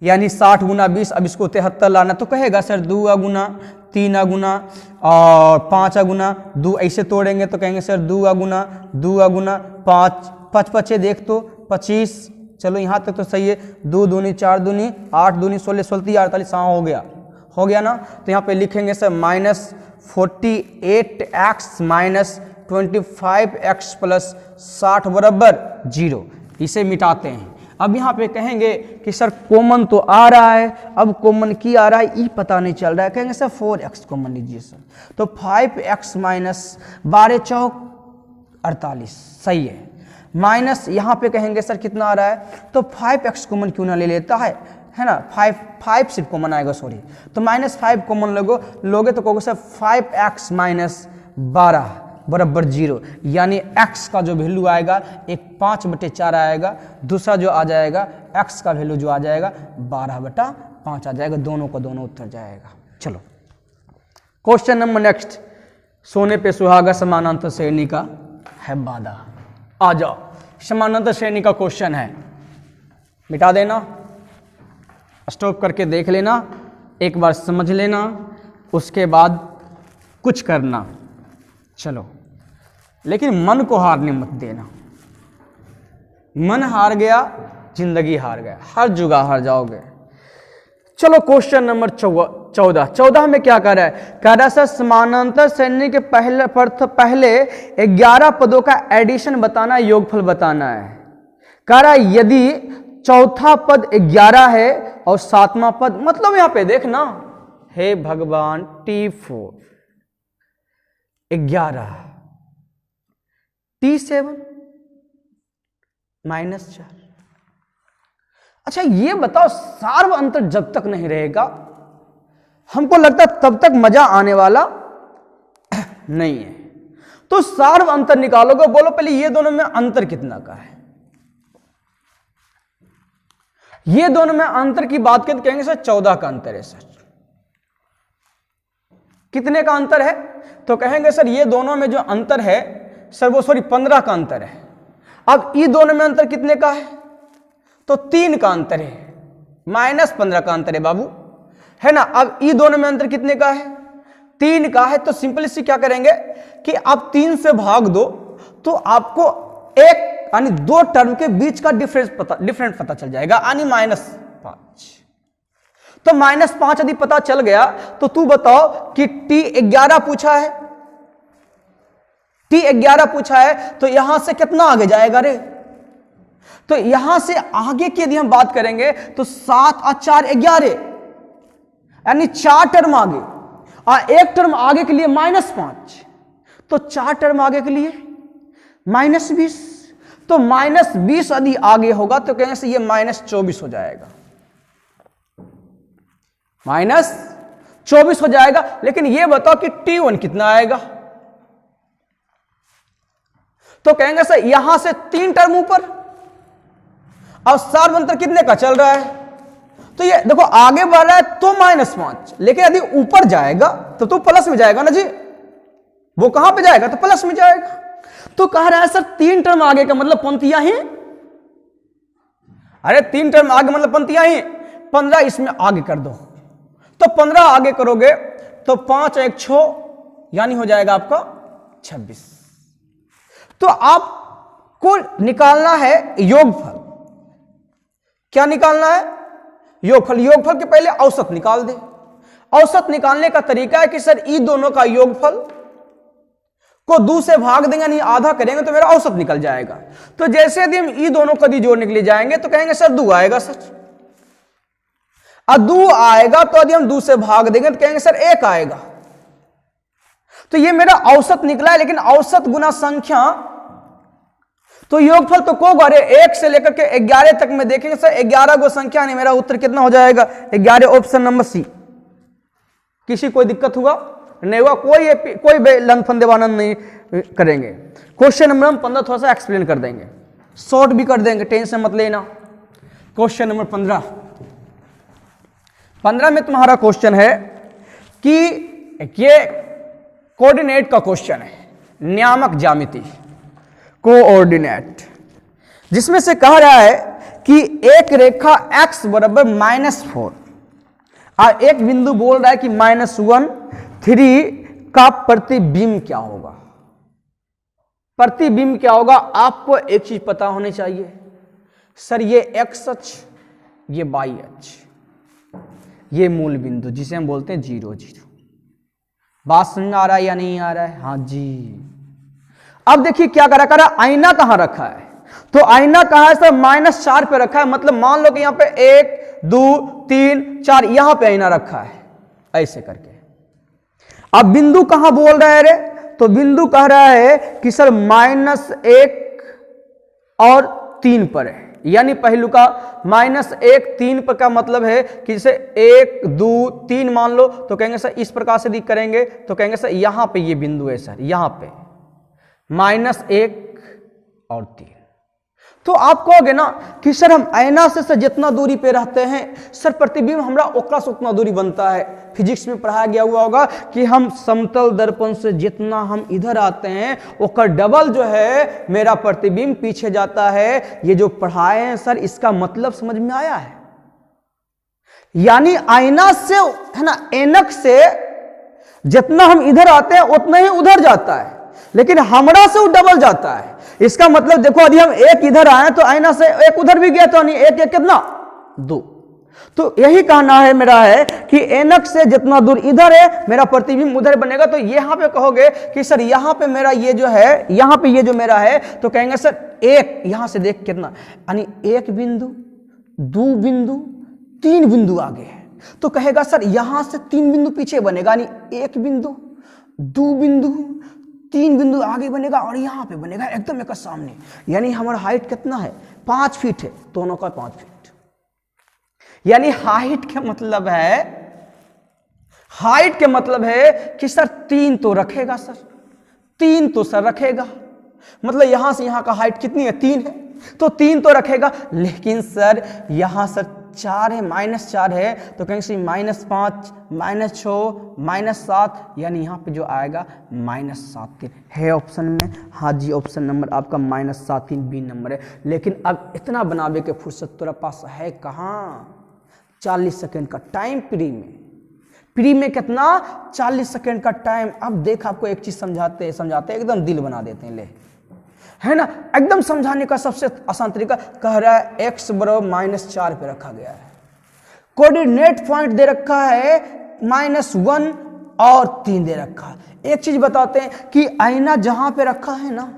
यानी 60 गुना 20, अब इसको 73 लाना तो कहेगा सर 2 गुना 3 गुना और 5 गुना 2, ऐसे तोड़ेंगे तो कहेंगे सर 2 गुना 5 5 5 देख तो 25। चलो यहाँ तक तो सही है। 2 दूनी 4 दूनी 8 दूनी 16 16 48, हाँ हो गया ना। तो यहाँ पे लिखेंगे सर -48x - 25x + 60 बराबर 0। इसे मिटाते हैं। अब यहाँ पे कहेंगे कि सर कॉमन तो आ रहा है, अब कॉमन की आ रहा है ये पता नहीं चल रहा है, कहेंगे सर 4x कॉमन लीजिए सर, तो 5x - 12 चौक 48 सही है। माइनस यहाँ पे कहेंगे सर कितना आ रहा है, तो 5x कॉमन क्यों ना ले लेता है ना, 5 सिर्फ कॉमन आएगा सॉरी, तो -5 कॉमन लोगे तो कहोगे सर 5x - 12 बराबर 0। यानी x का जो वैल्यू आएगा एक 5/4 आएगा, दूसरा जो आ जाएगा x का वैल्यू जो आ जाएगा 12/5 आ जाएगा। दोनों को दोनों उत्तर जाएगा। चलो क्वेश्चन नंबर नेक्स्ट, सोने पे सुहागा समानांतर श्रेणी का है बाधा। आ जाओ, समानांतर श्रेणी का क्वेश्चन है, मिटा देना, स्टॉप करके देख लेना, एक बार समझ लेना, उसके बाद कुछ करना। चलो, लेकिन मन को हारने मत देना। मन हार गया जिंदगी हार गया, हर जगह हार जाओगे। चलो क्वेश्चन नंबर 14 में क्या कर रहा है, कह रहा है सर समानांतर श्रेणी के पहले 11 पदों का एडिशन बताना, योगफल बताना है। कह रहा है यदि चौथा पद 11 है और 7वां पद, मतलब यहां पे देखना, हे भगवान T4 11 T7 -4। अच्छा ये बताओ, सार्व अंतर जब तक नहीं रहेगा हमको लगता है तब तक मजा आने वाला नहीं है। तो सार्व अंतर निकालोगे, बोलो पहले ये दोनों में अंतर कितना का है। ये दोनों में अंतर की बात करें तो कहेंगे सर 14 का अंतर है। सर कितने का अंतर है, तो कहेंगे सर ये दोनों में जो अंतर है सर वो 15 का अंतर है। अब ये दोनों में अंतर कितने का है, तो 3 का अंतर है, -15 का अंतर है बाबू, है ना। अब ये दोनों में अंतर कितने का है, 3 का है। तो सिंपल सी क्या करेंगे कि आप 3 से भाग दो तो आपको एक यानी 2 टर्म के बीच का डिफरेंस पता चल जाएगा, यानी -5। तो -5 यदि पता चल गया तो तू बताओ कि T11 पूछा है, T11 पूछा है तो यहां से कितना आगे जाएगा रे? तो यहां से आगे की यदि हम बात करेंगे तो 7 और 4 11, यानी 4 टर्म आगे और 1 टर्म आगे के लिए -5, तो 4 टर्म आगे के लिए -20, तो -20 यदि आगे होगा तो कहेंगे से ये -24 हो जाएगा, -24 हो जाएगा। लेकिन ये बताओ कि T1 कितना आएगा? तो कहेंगे सर यहां से 3 टर्म ऊपर, और सार्वंतर कितने का चल रहा है? तो ये देखो आगे बढ़ रहा है तो -5, लेकिन यदि ऊपर जाएगा तो प्लस में जाएगा ना जी, वो कहां पे जाएगा? तो प्लस में जाएगा। तो कह रहा है सर 3 टर्म आगे का मतलब पंक्तियां ही, अरे 3 टर्म आगे मतलब पंक्तियां ही, 15 इसमें आगे कर दो, तो 15 आगे करोगे तो 5 1 6, यानी हो जाएगा आपका 26। तो आपको निकालना है योगफल। क्या निकालना है? योगफल। योगफल के पहले औसत निकाल दे। औसत निकालने का तरीका है कि सर ई दोनों का योगफल को 2 से भाग देंगे, नहीं आधा करेंगे तो मेरा औसत निकल जाएगा। तो जैसे यदि हम ई दोनों को जोड़ने के लिए जाएंगे तो कहेंगे सर 2 आएगा सर, और 2 आएगा तो यदि हम 2 से भाग देंगे तो कहेंगे सर 1 आएगा। तो ये मेरा औसत निकला है, लेकिन औसत गुना संख्या, तो योगफल तो को बारे 1 से लेकर के 11 तक में देखेंगे सर 11 गो संख्या, नहीं मेरा उत्तर कितना हो जाएगा? 11, ऑप्शन नंबर सी। किसी कोई दिक्कत हुआ? नहीं हुआ। कोई लंफन देवानंद नहीं करेंगे। क्वेश्चन नंबर हम 15 थोड़ा सा एक्सप्लेन कर देंगे, शॉर्ट भी कर देंगे, टेंशन मत लेना। क्वेश्चन नंबर 15 में तुम्हारा क्वेश्चन है कि ये कोऑर्डिनेट का क्वेश्चन है, नियामक ज्यामिति, कोऑर्डिनेट, जिसमें से कह रहा है कि एक रेखा x बराबर -4 और एक बिंदु बोल रहा है कि -1 3 का प्रतिबिंब क्या होगा? प्रतिबिंब क्या होगा? आपको एक चीज पता होनी चाहिए सर, ये x अक्ष, ये y अक्ष, ये मूल बिंदु जिसे हम बोलते हैं 0 0। बात समझ में आ रहा है या नहीं आ रहा है? हाँ जी। अब देखिए क्या करा आईना कहां रखा है? तो आईना कहां है सर? -4 पे रखा है। मतलब मान लो कि यहां पे 1 2 3 4 यहां पे आईना रखा है, ऐसे करके। अब बिंदु कहां बोल रहा है रे? तो बिंदु कह रहा है कि सर -1 और 3 पर है, यानी पहलू का -1 3 पर का मतलब है कि जैसे 1 2 3 मान लो, तो कहेंगे सर इस प्रकार से दिख करेंगे तो कहेंगे सर यहां पे ये बिंदु है सर, यहां पे -1 और 3। तो आप कहोगे ना कि सर हम आईना से जितना दूरी पे रहते हैं सर प्रतिबिंब हमरा ओकरा से उतना दूरी बनता है। फिजिक्स में पढ़ाया गया हुआ होगा कि हम समतल दर्पण से जितना हम इधर आते हैं ओकर डबल जो है मेरा प्रतिबिंब पीछे जाता है। ये जो पढ़ाए हैं सर इसका मतलब समझ में आया है? यानी आईना से है ना, ऐनक से जितना हम इधर आते हैं उतना ही उधर जाता है, लेकिन हमरा से वो डबल जाता है। इसका मतलब देखो यदि हम 1 इधर आए तो आईना से 1 उधर भी गया तो नहीं 1 1 कितना 2। तो यही कहना है मेरा है कि ऐनक से जितना दूर इधर है मेरा प्रतिबिंब उधर बनेगा। तो यहां पे कहोगे कि सर यहां पे मेरा ये जो है, यहां पे ये जो मेरा है, तो कहेंगे सर 1 यहां से देख कितना, यानी 1 बिंदु 2 बिंदु 3 बिंदु आगे है, तो कहेगा सर यहां से 3 बिंदु पीछे बनेगा, यानी 1 बिंदु 2 बिंदु 3 बिंदु आगे बनेगा और यहां पे बनेगा एकदम एक सामने। यानी हमारा हाइट कितना है? 5 फीट है, दोनों का 5 फीट। यानी हाइट के मतलब है, हाइट के मतलब है कि सर 3 तो रखेगा सर, 3 तो सर रखेगा। मतलब यहां से यहां का हाइट कितनी है? 3 है, तो 3 तो रखेगा। लेकिन सर यहां सर 4 है, -4 है, तो कहेंगे -5 -6 -7, यानी यहां पे जो आएगा -7 है ऑप्शन में। हाँ जी, ऑप्शन नंबर आपका -7 बी नंबर है। लेकिन अब इतना बनावे के फुर्सत तेरा पास है कहाँ? 40 सेकेंड का टाइम प्री में कितना? 40 सेकेंड का टाइम। अब देख आपको एक चीज समझाते एकदम दिल बना देते हैं, ले है ना, एकदम समझाने का सबसे आसान तरीका। कह रहा है x बराबर -4 पे रखा गया है, कोऑर्डिनेट पॉइंट दे रखा है -1 और 3 दे रखा है। एक चीज बताते हैं कि आईना जहां पे रखा है ना,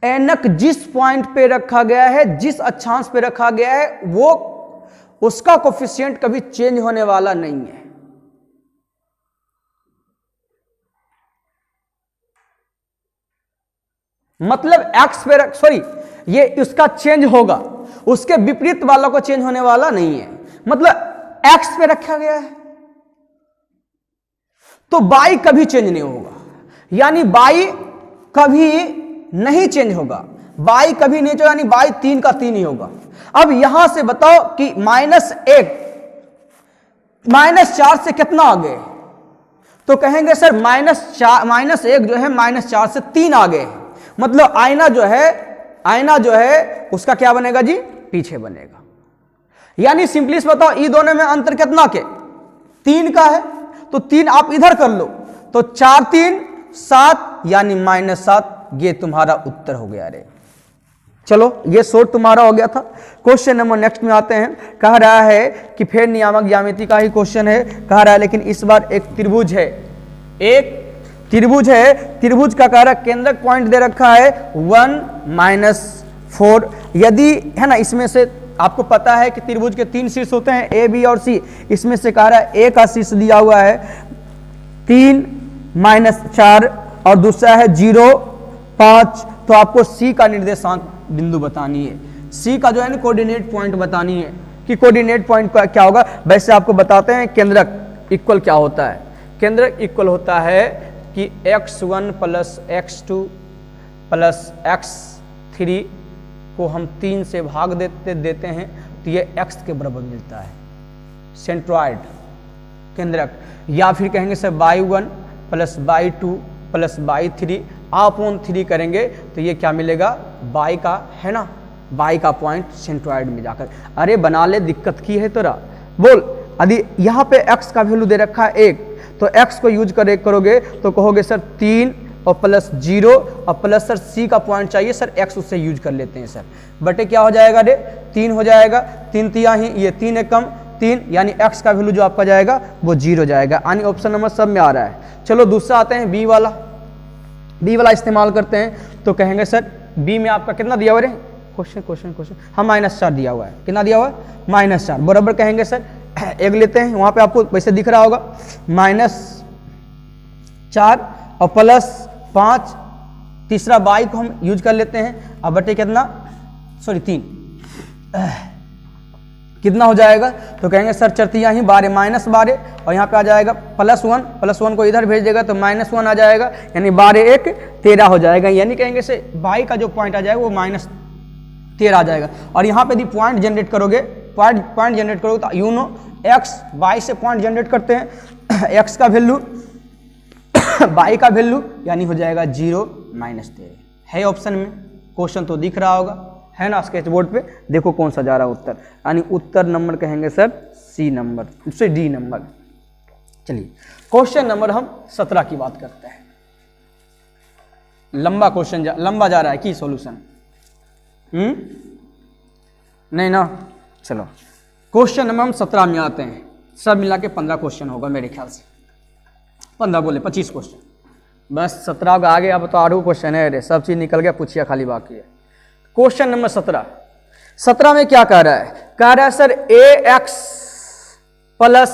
ऐनक जिस पॉइंट पे रखा गया है, जिस अक्षांश पे रखा गया है, वो उसका कोफिशिएंट कभी चेंज होने वाला नहीं है। मतलब एक्स पे सॉरी, ये इसका चेंज होगा, उसके विपरीत वाला को चेंज होने वाला नहीं है। मतलब एक्स पे रखा गया है तो बाई कभी चेंज नहीं होगा, यानी बाई कभी नहीं चेंज होगा, बाई कभी नहीं होगा, यानी बाई 3 का 3 ही होगा। अब यहां से बताओ कि -1 -4 से कितना आगे, तो कहेंगे सर -1 जो है -4 से 3 आगे है। मतलब आईना जो है उसका क्या बनेगा जी, पीछे बनेगा। यानी सिंपली से बताओ ये दोनों में अंतर कितना के, 3 का है, तो 3 आप इधर कर लो तो 4 3 7 यानी -7, ये तुम्हारा उत्तर हो गया रे। चलो ये शोध तुम्हारा हो गया था। क्वेश्चन नंबर नेक्स्ट में आते हैं। कह रहा है कि फेर नियामक ज्यामिति का ही क्वेश्चन है, कह रहा है लेकिन इस बार एक त्रिभुज है, एक त्रिभुज है, त्रिभुज का कह रहा है केंद्रक पॉइंट दे रखा है 1 -4। यदि है ना, इसमें से आपको पता है कि त्रिभुज के 3 शीर्ष होते हैं, ए बी और सी। इसमें से कह रहा है ए का शीर्ष दिया हुआ है 3 -4 और दूसरा है 0 5। तो आपको सी का निर्देशांक बिंदु बतानी है, सी का जो है ना कोऑर्डिनेट पॉइंट बतानी है कि कोऑर्डिनेट पॉइंट का क्या होगा। वैसे आपको बताते हैं केंद्रक इक्वल क्या होता है। केंद्रक इक्वल होता है कि x1 + x2 + x3 को हम 3 से भाग देते हैं तो ये x के बराबर मिलता है, सेंट्रॉइड केंद्रक। या फिर कहेंगे sir y1 + y2 + y3 upon 3 करेंगे तो ये क्या मिलेगा, y का है ना, y का पॉइंट सेंट्रॉइड में जाकर। अरे बना ले, दिक्कत की है तोरा, बोल। यदि यहाँ पे x का वैल्यू दे रखा है 1, तो x को यूज करोगे तो कहोगे सर 3 और +0 और प्लस सर c का पॉइंट चाहिए सर, x उससे यूज कर लेते हैं सर, बटे क्या हो जाएगा रे, 3 हो जाएगा, 3 तिया ही, ये 3 एक कम 3, यानी x का वैल्यू जो आपका जाएगा वो 0 जाएगा। यानी ऑप्शन नंबर सब में आ रहा है। चलो दूसरा आते हैं बी वाला, बी वाला इस्तेमाल करते हैं। तो कहेंगे सर बी में आपका कितना दिया हुआ है, क्वेश्चन हाँ -4 दिया हुआ है। कितना दिया हुआ है, -4 बराबर। कहेंगे सर एक लेते हैं, वहां पे आपको वैसे दिख रहा होगा -4 और +5, तीसरा बाई को हम यूज कर लेते हैं। अब बटे कितना, सॉरी 3 कितना हो जाएगा, तो कहेंगे सर चरतिया ही 12 -12 और यहाँ पे आ जाएगा +1 को इधर भेज देगा तो -1 आ जाएगा, यानी 12 1 13 हो जाएगा। यानी कहेंगे से बाई का जो पॉइंट आ जाएगा वो -13 आ जाएगा। और यहाँ पे यदि पॉइंट जनरेट करोगे, पॉइंट जनरेट करोगे तो यू नो x y से पॉइंट जनरेट करते हैं, x का वैल्यू y का वैल्यू यानी हो जाएगा 0 -13 है ऑप्शन में। क्वेश्चन तो दिख रहा होगा है ना स्केच बोर्ड पे, देखो कौन सा जा रहा है उत्तर, यानी उत्तर नंबर कहेंगे सर सी नंबर, उससे डी नंबर। चलिए क्वेश्चन नंबर हम 17 की बात करते हैं। लंबा क्वेश्चन लंबा जा रहा है कि सॉल्यूशन नहीं ना। चलो क्वेश्चन नंबर हम 17 में आते हैं। सब मिला के 15 क्वेश्चन होगा मेरे ख्याल से, 15 बोले 25 क्वेश्चन, बस 17 का आगे। अब तो 8 क्वेश्चन है, अरे सब चीज निकल गया, पूछिए खाली बाकी है। क्वेश्चन नंबर 17 में क्या कह रहा है, कह रहा है सर ax +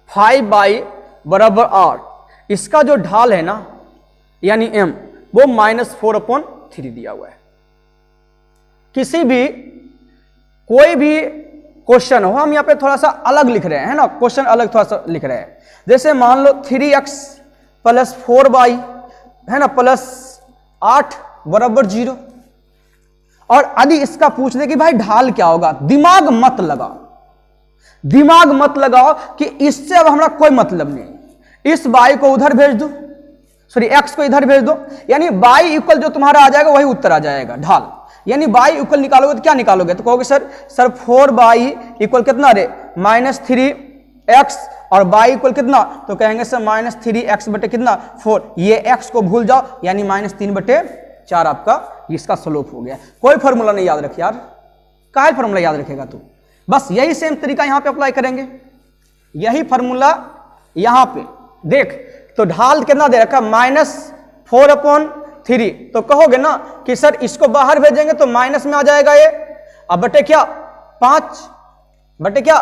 5y = 8, इसका जो ढाल है ना यानी m वो -4/3 दिया हुआ है। किसी भी कोई भी क्वेश्चन हो, हम यहाँ पे थोड़ा सा अलग लिख रहे हैं ना, क्वेश्चन अलग थोड़ा सा लिख रहे हैं। जैसे मान लो 3x + 4y है ना +8 = 0, और यदि इसका पूछ दे कि भाई ढाल क्या होगा, दिमाग मत लगाओ कि इससे अब हमारा कोई मतलब नहीं, इस y को उधर भेज दो, सॉरी x को इधर भेज दो, यानी y इक्वल जो तुम्हारा आ जाएगा वही उत्तर आ जाएगा ढाल। यानी y इक्वल निकालोगे तो क्या निकालोगे, तो कहोगे सर 4y = कितना रे, -3x, और y इक्वल कितना, तो कहेंगे सर -3x बटे कितना 4, ये x को भूल जाओ, यानी -3/4 आपका इसका स्लोप हो गया। कोई फॉर्मूला नहीं याद रख यार, काहे फॉर्मूला याद रखेगा तू, बस यही सेम तरीका यहां पे अप्लाई करेंगे, यही फॉर्मूला यहां पे देख। तो ढाल कितना दे रखा, -4/3। तो कहोगे ना कि सर इसको बाहर भेजेंगे तो माइनस में आ जाएगा ये, अब बटे क्या 5, बटे क्या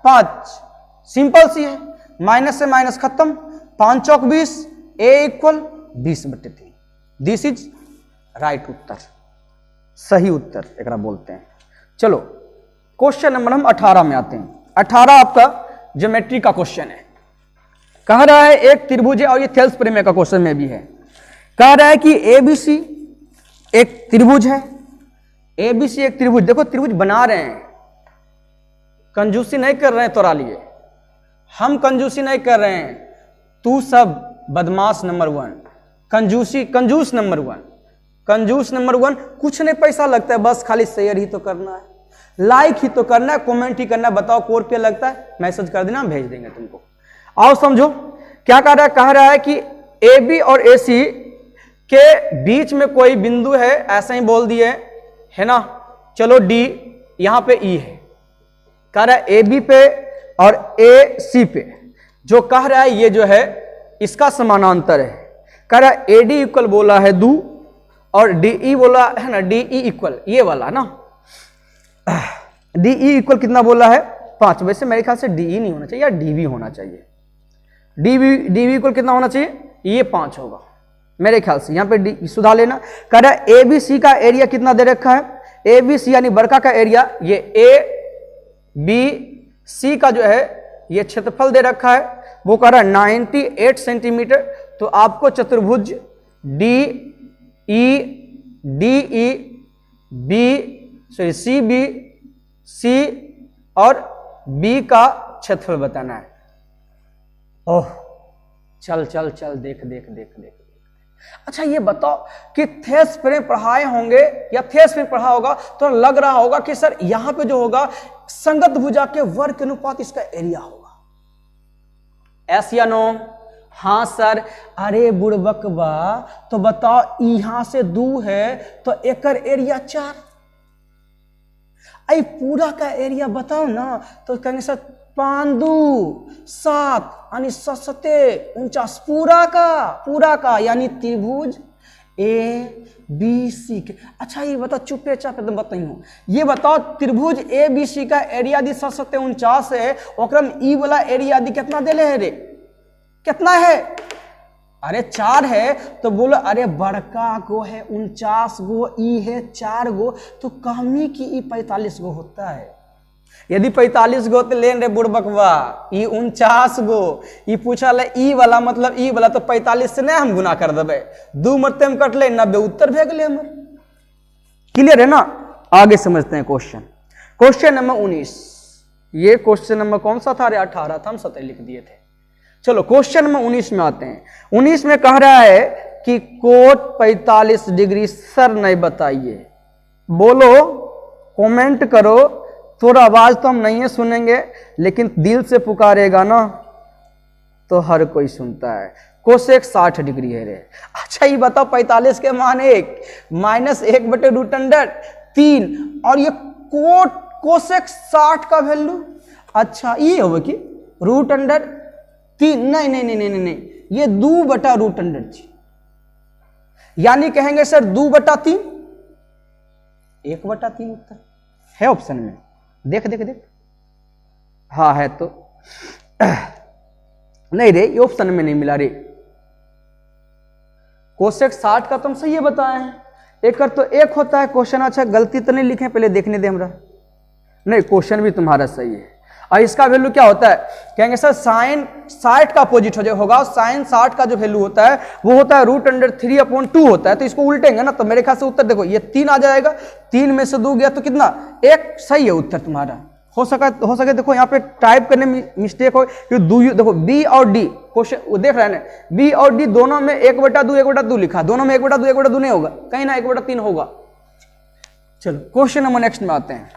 5, सिंपल सी है, माइनस से माइनस खत्म, 5 चौक 20, a = 20/3। दिस इज राइट उत्तर, सही उत्तर एकरा बोलते हैं। चलो क्वेश्चन नंबर हम 18 में आते हैं। 18 आपका ज्योमेट्री का क्वेश्चन है। कह रहा है एक त्रिभुज है, और ये थेल्स प्रमेय का क्वेश्चन में भी है। कह रहा है कि ABC एक त्रिभुज है, ABC एक त्रिभुज, देखो त्रिभुज बना रहे हैं, कंजूसी नहीं कर रहे हैं तोरा लिए, हम कंजूसी नहीं कर रहे हैं, तू सब बदमाश नंबर 1, कंजूस नंबर 1, कंजूस नंबर 1। कुछ नहीं पैसा लगता है, बस खाली शेयर ही तो करना है, लाइक ही तो करना है, कमेंट ही करना है। बताओ को रुपया लगता है, मैसेज कर देना, भेज देंगे तुमको। आओ समझो क्या कह रहा है। कह रहा है कि AB और AC के बीच में कोई बिंदु है, ऐसा ही बोल दिए है ना। चलो D यहां पे E है, कह रहा है AB पे और AC पे, जो कह रहा है ये जो है इसका समानांतर है। कह रहा है AD इक्वल बोला है 2 और DE बोला है ना, DE इक्वल ये वाला ना, DE इक्वल कितना बोला है 5। वैसे मेरे ख्याल से DE नहीं होना चाहिए या DB होना चाहिए। DB इक्वल कितना होना चाहिए, ये 5 होगा मेरे ख्याल से, यहाँ पे D सुधार लेना। कह रहा है ABC का एरिया कितना दे रखा है, ABC यानी बड़का का एरिया, ये ABC का जो है ये क्षेत्रफल दे रखा है, वो कह रहा है 98 सेंटीमीटर। तो आपको चतुर्भुज CBC और B का क्षेत्रफल बताना है। ओह चल चल चल, देख देख देख देख। अच्छा ये बताओ कि थेस फ्रेम पढ़ाए होंगे या थेस फ्रेम पढ़ा होगा तो लग रहा होगा कि सर यहां पे जो होगा संगत भुजा के वर्ग के अनुपात इसका एरिया होगा, एस या नो? हाँ सर। अरे बुड़बक बा, तो बताओ यहां से 2 है तो एकर एरिया 4, आई पूरा का एरिया बताओ ना, तो कहेंगे सर 5 2 7 यानी 7 49 पूरा का यानी त्रिभुज ABC के। अच्छा ये बताओ चुपे चापे तो बताइए, ये बताओ त्रिभुज ABC का एरिया दी 7 49 है, ओकरम ई वाला एरिया दी कितना देले है रे, कितना है? अरे 4 है। तो बोलो अरे बड़का गो है 49 गो, ई है 4 गो, तो कहमी की ई 45 गो होता है। यदि 45 गो तो लेन रे बुड़बकवा, ई 49 गो, ई पूछा ले ई वाला मतलब ई वाला, तो 45 से नहीं हम गुना कर देवे, 2 मरते में कट ले 90 उत्तर भेज ले हमर। क्लियर है ना? आगे समझते हैं क्वेश्चन। क्वेश्चन नंबर 19, ये क्वेश्चन नंबर कौन सा था रे? 18 था, हम 17 लिख दिए थे। चलो क्वेश्चन नंबर 19 में आते हैं। 19 में कह रहा है कि कोट 45 डिग्री सर नहीं बताइए, बोलो कमेंट करो, थोड़ा आवाज तो हम नहीं सुनेंगे लेकिन दिल से पुकारेगा ना तो हर कोई सुनता है। कोसेक 60 डिग्री है रे। अच्छा ये बताओ 45 के मान 1 -1/√3 और ये कोसेक 60 का वैल्यू, अच्छा ये होगा कि √3, नहीं, ये 2/√3, यानी कहेंगे सर 2/3, 1/3 उत्तर है ऑप्शन में। देख देख देख, हाँ है तो नहीं रे, ये ऑप्शन में नहीं मिला रे। कोसेक 60 का तुम सही बताए हैं, एक कर तो 1 होता है क्वेश्चन। अच्छा गलती तो नहीं लिखे, पहले देखने दे हमरा। नहीं क्वेश्चन भी तुम्हारा सही है। और इसका वैल्यू क्या होता है? कहेंगे सर साइन 60 का अपोजिट होगा, साइन 60 का जो वैल्यू होता है वो होता है √3/2 होता है। तो इसको उल्टेंगे ना तो मेरे ख्याल से उत्तर देखो ये 3 आ जाएगा, 3 में से 2 गया तो कितना 1, सही है उत्तर तुम्हारा। हो सके देखो यहाँ पे टाइप करने में मिस्टेक हो, देखो बी और डी क्वेश्चन देख रहे हैं ना, बी और डी दोनों में 1/2 लिखा, दोनों में 1/2 नहीं होगा, कहीं ना 1/3 होगा। चलो क्वेश्चन नंबर नेक्स्ट में आते हैं।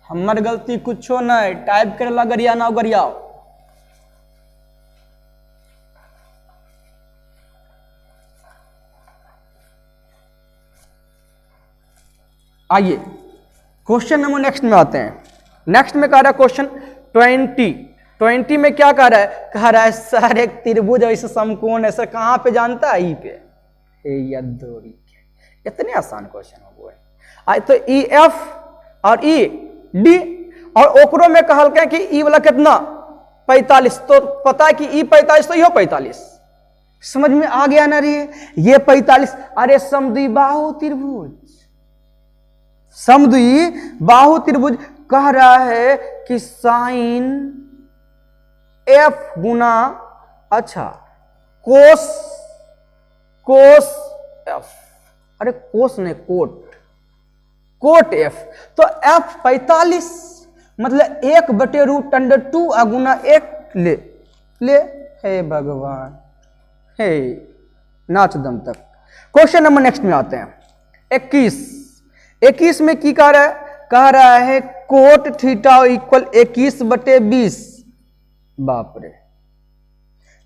हमार गलती कुछ नहीं, टाइप करे ला गरिया ना गरियाओ। आइए क्वेश्चन नंबर नेक्स्ट में आते हैं। नेक्स्ट में कह रहा है क्वेश्चन 20 में क्या कह रहा है सर एक त्रिभुज और इस समकोण है सर, कहां पे जानता है? ई पे। यदोरी इतने आसान क्वेश्चन हो गए। तो ई एफ और ई डी और ओकरो में कहल के कि ई वाला कितना 45, तो पता है कि ई 45 तो यो 45, समझ में आ गया ना रे? ये 45, अरे समद्विबाहु त्रिभुज, समद्विबाहु त्रिभुज कह रहा है कि साइन एफ गुना अच्छा कोस एफ, अरे कोस नहीं कोट एफ, तो एफ 45 मतलब 1/√2 गुना 1 ले हे भगवान, हे नाच दम तक। क्वेश्चन नंबर नेक्स्ट में आते हैं 21 में की कह रहा है कोट थीटा इक्वल 21/20। बाप रे,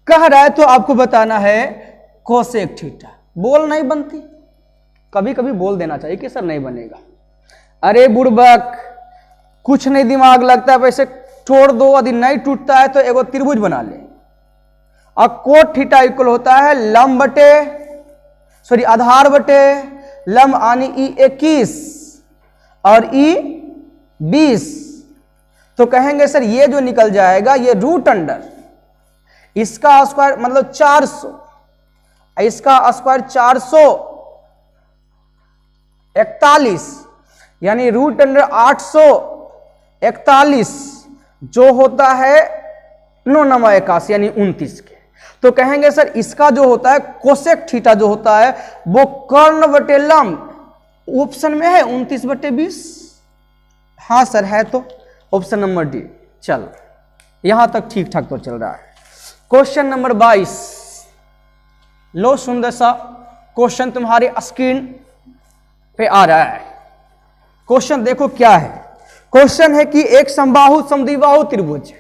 कह रहा है तो आपको बताना है कोसेक थीटा। बोल नहीं बनती, कभी कभी बोल देना चाहिए कि सर नहीं बनेगा। अरे बुड़बक, कुछ नहीं दिमाग लगता है, वैसे छोड़ दो, यदि नहीं टूटता है तो एगो त्रिभुज बना ले। और कोट थीटा इक्वल होता है आधार बटे लंब, यानी ई 21 और ई 20। तो कहेंगे सर ये जो निकल जाएगा ये रूट अंडर इसका स्क्वायर मतलब 400, इसका स्क्वायर 441, यानी रूट अंडर 841 जो होता है 9×81 यानी 29 के। तो कहेंगे सर इसका जो होता है कोसेक थीटा जो होता है वो कर्ण बटे लंब, ऑप्शन में है 29/20। हाँ सर है, तो ऑप्शन नंबर डी। चल यहां तक ठीक ठाक तो चल रहा है। क्वेश्चन नंबर 22, लो सुंदर सा क्वेश्चन तुम्हारे स्क्रीन पे आ रहा है। क्वेश्चन देखो क्या है। क्वेश्चन है कि एक समबाहु समद्विबाहु त्रिभुज।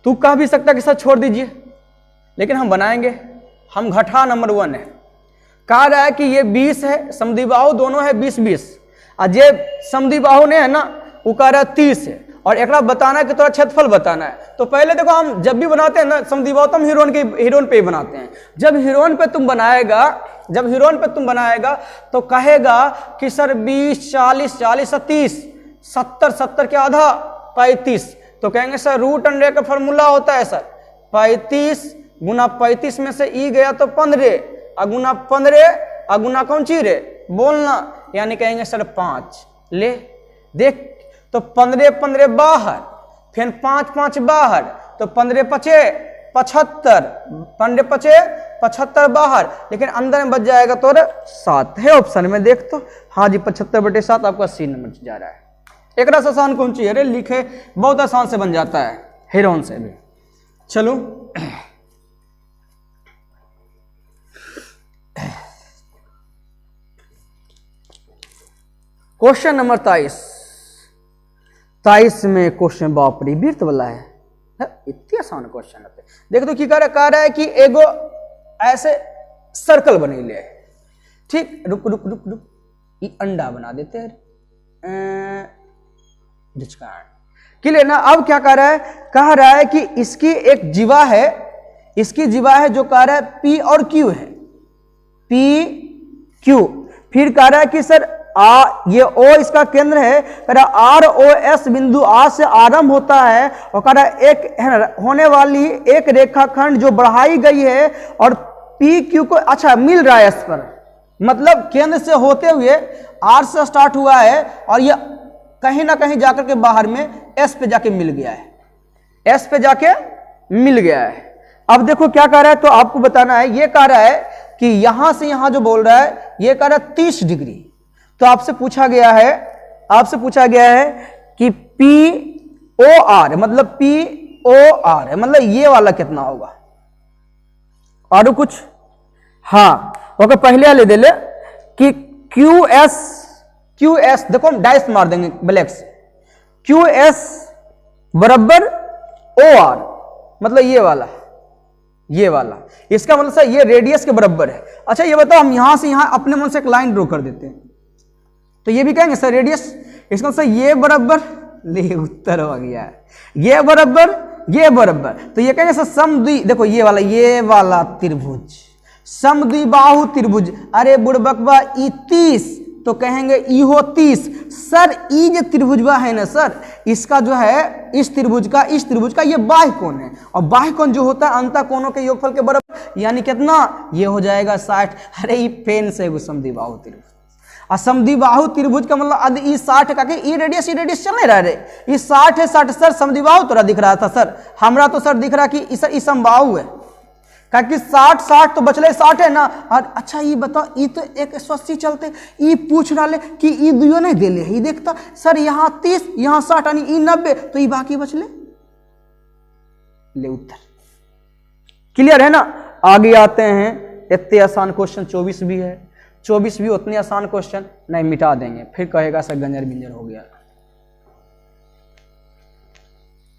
तू कह भी सकता कि सर छोड़ दीजिए, लेकिन हम बनाएंगे। हम घटा नंबर 1 है, कह रहा है कि ये 20 है, समद्विबाहु दोनों है 20-20, और जे समद्विबाहु ने है ना वो कह रहा है 30 है, और एक बताना है कि थोड़ा क्षेत्रफल बताना है। तो पहले देखो हम जब भी बनाते हैं ना समद्विबाहु तो हम हीरोन पे ही बनाते हैं। जब हीरोन पे तुम बनाएगा तो कहेगा कि सर 20 40 40 30 70 के आधा 35। तो कहेंगे सर रूट अंडर का फॉर्मूला होता है सर 35 गुना 35 में से ई गया तो 15 अगुना 15 अगुना कौन चीज रे बोलना, यानी कहेंगे सर 5। ले देख, तो 15 बाहर, फिर 5 बाहर, तो 15×5 75, 15×5 बाहर, लेकिन अंदर में बच जाएगा तो 7 है ऑप्शन में। देख तो हाँ जी 75/7 आपका सी नंबर जा रहा है। एक रस आसान कौन चीज है लिखे, बहुत आसान से बन जाता है हीरोन से भी। चलो क्वेश्चन नंबर 23 में क्वेश्चन बाप रे बीर्त वाला है, इतने आसान क्वेश्चन है। देखो तो क्या कह रहा है कि एगो ऐसे सर्कल बने ले, ठीक, रुक ये अंडा बना देते हैं क्लियर ना। अब क्या कह रहा है कि इसकी एक जीवा है, जो कह रहा है P और Q है, PQ। फिर कह रहा है कि सर ये O इसका केंद्र है, कह रहा ROS बिंदु आ से आरंभ होता है, और कह रहा एक होने वाली एक रेखाखंड जो बढ़ाई गई है और PQ को अच्छा मिल रहा है S पर, मतलब केंद्र से होते हुए R से स्टार्ट हुआ है और ये कहीं ना कहीं जाकर के बाहर में S पे जाके मिल गया है, अब देखो क्या कह रहा है, तो आपको बताना है। ये कह रहा है कि यहां से यहां जो बोल रहा है ये कह रहा है 30 डिग्री। तो आपसे पूछा गया है कि POR मतलब POR है, मतलब ये वाला कितना होगा, और कुछ हाँ ओके पहले ले दे ले कि QS देखो हम डाइस मार देंगे ब्लैक से, QS बराबर OR मतलब ये वाला, इसका मतलब सर ये रेडियस के बराबर है। अच्छा ये बताओ, हम यहां से यहां अपने मन से एक लाइन ड्रॉ कर देते हैं, तो ये भी कहेंगे सर रेडियस, इसका मतलब ये बराबर ले उत्तर हो गया। ये बराबर ये बराबर, तो ये कहेंगे सर समद्वि, देखो ये वाला त्रिभुज समद्विबाहु त्रिभुज। अरे बुड़बकवा ई 30, तो कहेंगे ई हो 30। सर ई जो त्रिभुजवा है ना सर, इसका जो है इस त्रिभुज का ये बाह्य कोण है, और बाह्य कोण जो होता है अंतः कोणों के योगफल के बराबर, यानी कितना, ये हो जाएगा 60। अरे ई पेन से एगो समद्विबाहु त्रिभुज, और समद्विबाहु त्रिभुज का मतलब आदि ई 60 का, ई रेडियस चल नहीं रहा रे, ई 60 है 60। सर समद्विबाहु तोरा दिख रहा था सर, हमरा तो सर दिख रहा कि ई समबाहु है, कि 60 तो बचले 60 है ना। और अच्छा ये बताओ, ये तो 180 चलते, ये पूछ रहा ले कि ये दुयो नहीं दे ले, ये देखता सर यहाँ 30 यहाँ 60 यानी ये 90, तो ये बाकी बचले ले उत्तर। क्लियर है ना। आगे आते हैं, इतने आसान क्वेश्चन 24 भी है, 24 भी उतने आसान क्वेश्चन नहीं, मिटा देंगे, फिर कहेगा सर गंजर बिंजर हो गया।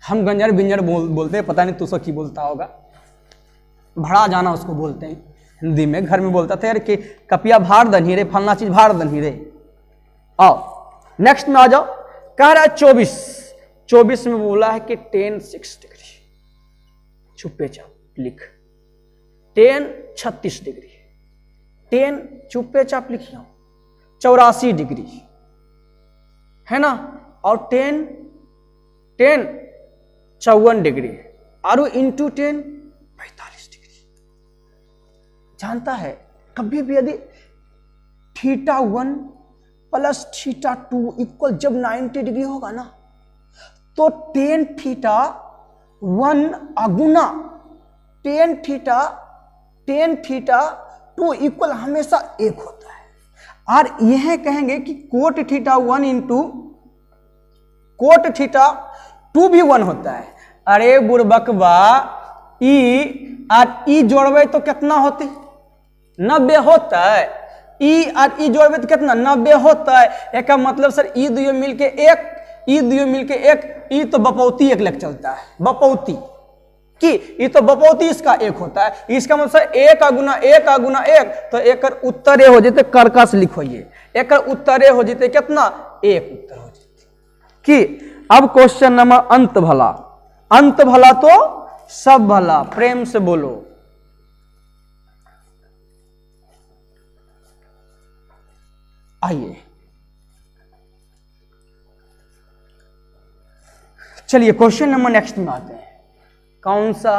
हम गंजर बिंजर बोलते हैं, पता नहीं तू सब की बोलता होगा, भड़ा जाना उसको बोलते हैं हिंदी में। घर में बोलता था यार कि कपिया भार दनी रे, फलना चीज भार दनी रे। आओ नेक्स्ट में आ जाओ। कह रहा है 24 में बोला है कि tan 6 डिग्री, चुप्पे चाप लिख, tan 36 डिग्री, tan चुप्पे चाप लिखिए 84 डिग्री है ना, और tan 54 डिग्री, और इंटू 10 45 डिग्री। जानता है कभी भी यदि θ1 प्लस θ2 इक्वल जब 90 डिग्री होगा ना, तो tan θ1 अगुना tan θ2 इक्वल हमेशा 1 होता है। और यह कहेंगे कि कोट θ1 इंटू कोट θ2 भी 1 होता है। अरे बुड़बकवा, ई और ई जोड़वे तो कितना होती, 90 होता है। ई और ई जोड़वे तो कितना, 90 होता है। एक का मतलब सर ई दुयो मिलके 1, ई दुयो मिलके 1, ई तो बपौती 1 लग चलता है, बपौती की ई तो बपौती इसका 1 होता है। इसका मतलब सर 1 गुना 1, तो एक उत्तर हो जाते, कर्कश लिखोइए, एक उत्तर हो जाते कितना, 1 उत्तर हो जाते कि। अब क्वेश्चन नंबर अंत भला तो सब भला, प्रेम से बोलो। आइए चलिए क्वेश्चन नंबर नेक्स्ट में आते हैं। कौन सा,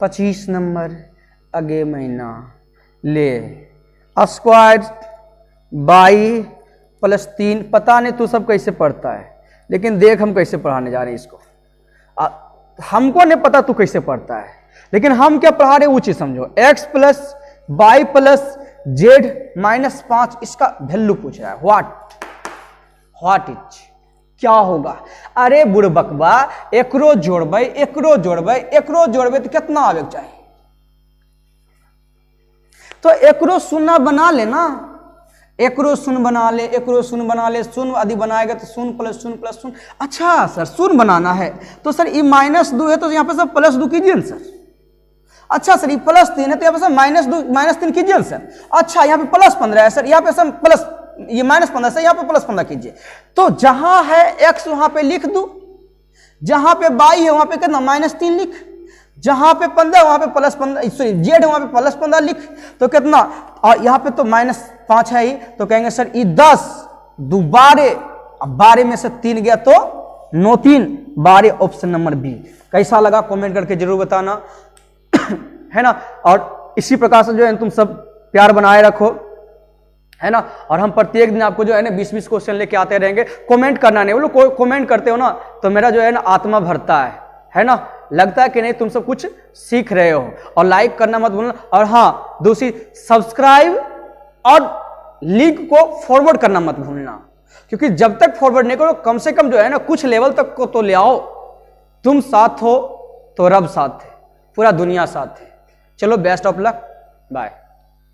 25 नंबर, अगे महीना ले स्क्वायर बाई प्लस 3। पता नहीं तू सब कैसे पढ़ता है, लेकिन देख हम कैसे पढ़ाने जा रहे हैं इसको। हमको नहीं पता तू कैसे पढ़ता है, लेकिन हम क्या पढ़ा रहे वो चीज समझो। x plus Y plus Z minus 5, इसका वैल्यू पूछ रहा है। व्हाट इज, क्या होगा। अरे बुड़बकवा, एकरो जोड़बे तो कितना आवे चाहिए, तो एकरो शून्य बना लेना, एकरो शून्य बना ले, शून्य आदि बनाएगा तो 0 प्लस 0 प्लस 0। अच्छा सर शून्य बनाना है, तो सर ये -2 है, तो यहाँ पे सब +2 कीजिए ना सर। अच्छा सर ये +3 है, तो यहाँ पे सब -3 कीजिए ना सर। अच्छा यहाँ पे +15 है सर, यहाँ पे सब ये -15 से यहाँ पे +15 कीजिए। तो जहां है x वहां पे लिख दो, जहां पे y है वहां पे कितना -3 लिख, जहां पे 15 वहां पे +15, सॉरी z है वहां पे +15 लिख, तो कितना, और यहाँ पे तो -5 है ही, तो कहेंगे सर ये 10 2 12, अब 12 में से 3 गया तो 9 3 12, ऑप्शन नंबर बी। कैसा लगा कमेंट करके जरूर बताना है ना। और इसी प्रकार से जो है तुम सब प्यार बनाए रखो, है ना। और हम प्रत्येक दिन आपको जो है ना 20-20 क्वेश्चन लेके आते रहेंगे। कमेंट करना नहीं, वो लोग कमेंट करते हो ना, तो मेरा जो है ना आत्मा भरता है ना, लगता है कि नहीं तुम सब कुछ सीख रहे हो। और लाइक करना मत भूलना, और हाँ दूसरी सब्सक्राइब और लिंक को फॉरवर्ड करना मत भूलना, क्योंकि जब तक फॉरवर्ड नहीं करो, कम से कम जो है ना कुछ लेवल तक को तो ले आओ। तुम साथ हो तो रब साथ है, पूरा दुनिया साथ है। चलो बेस्ट ऑफ लक, बाय।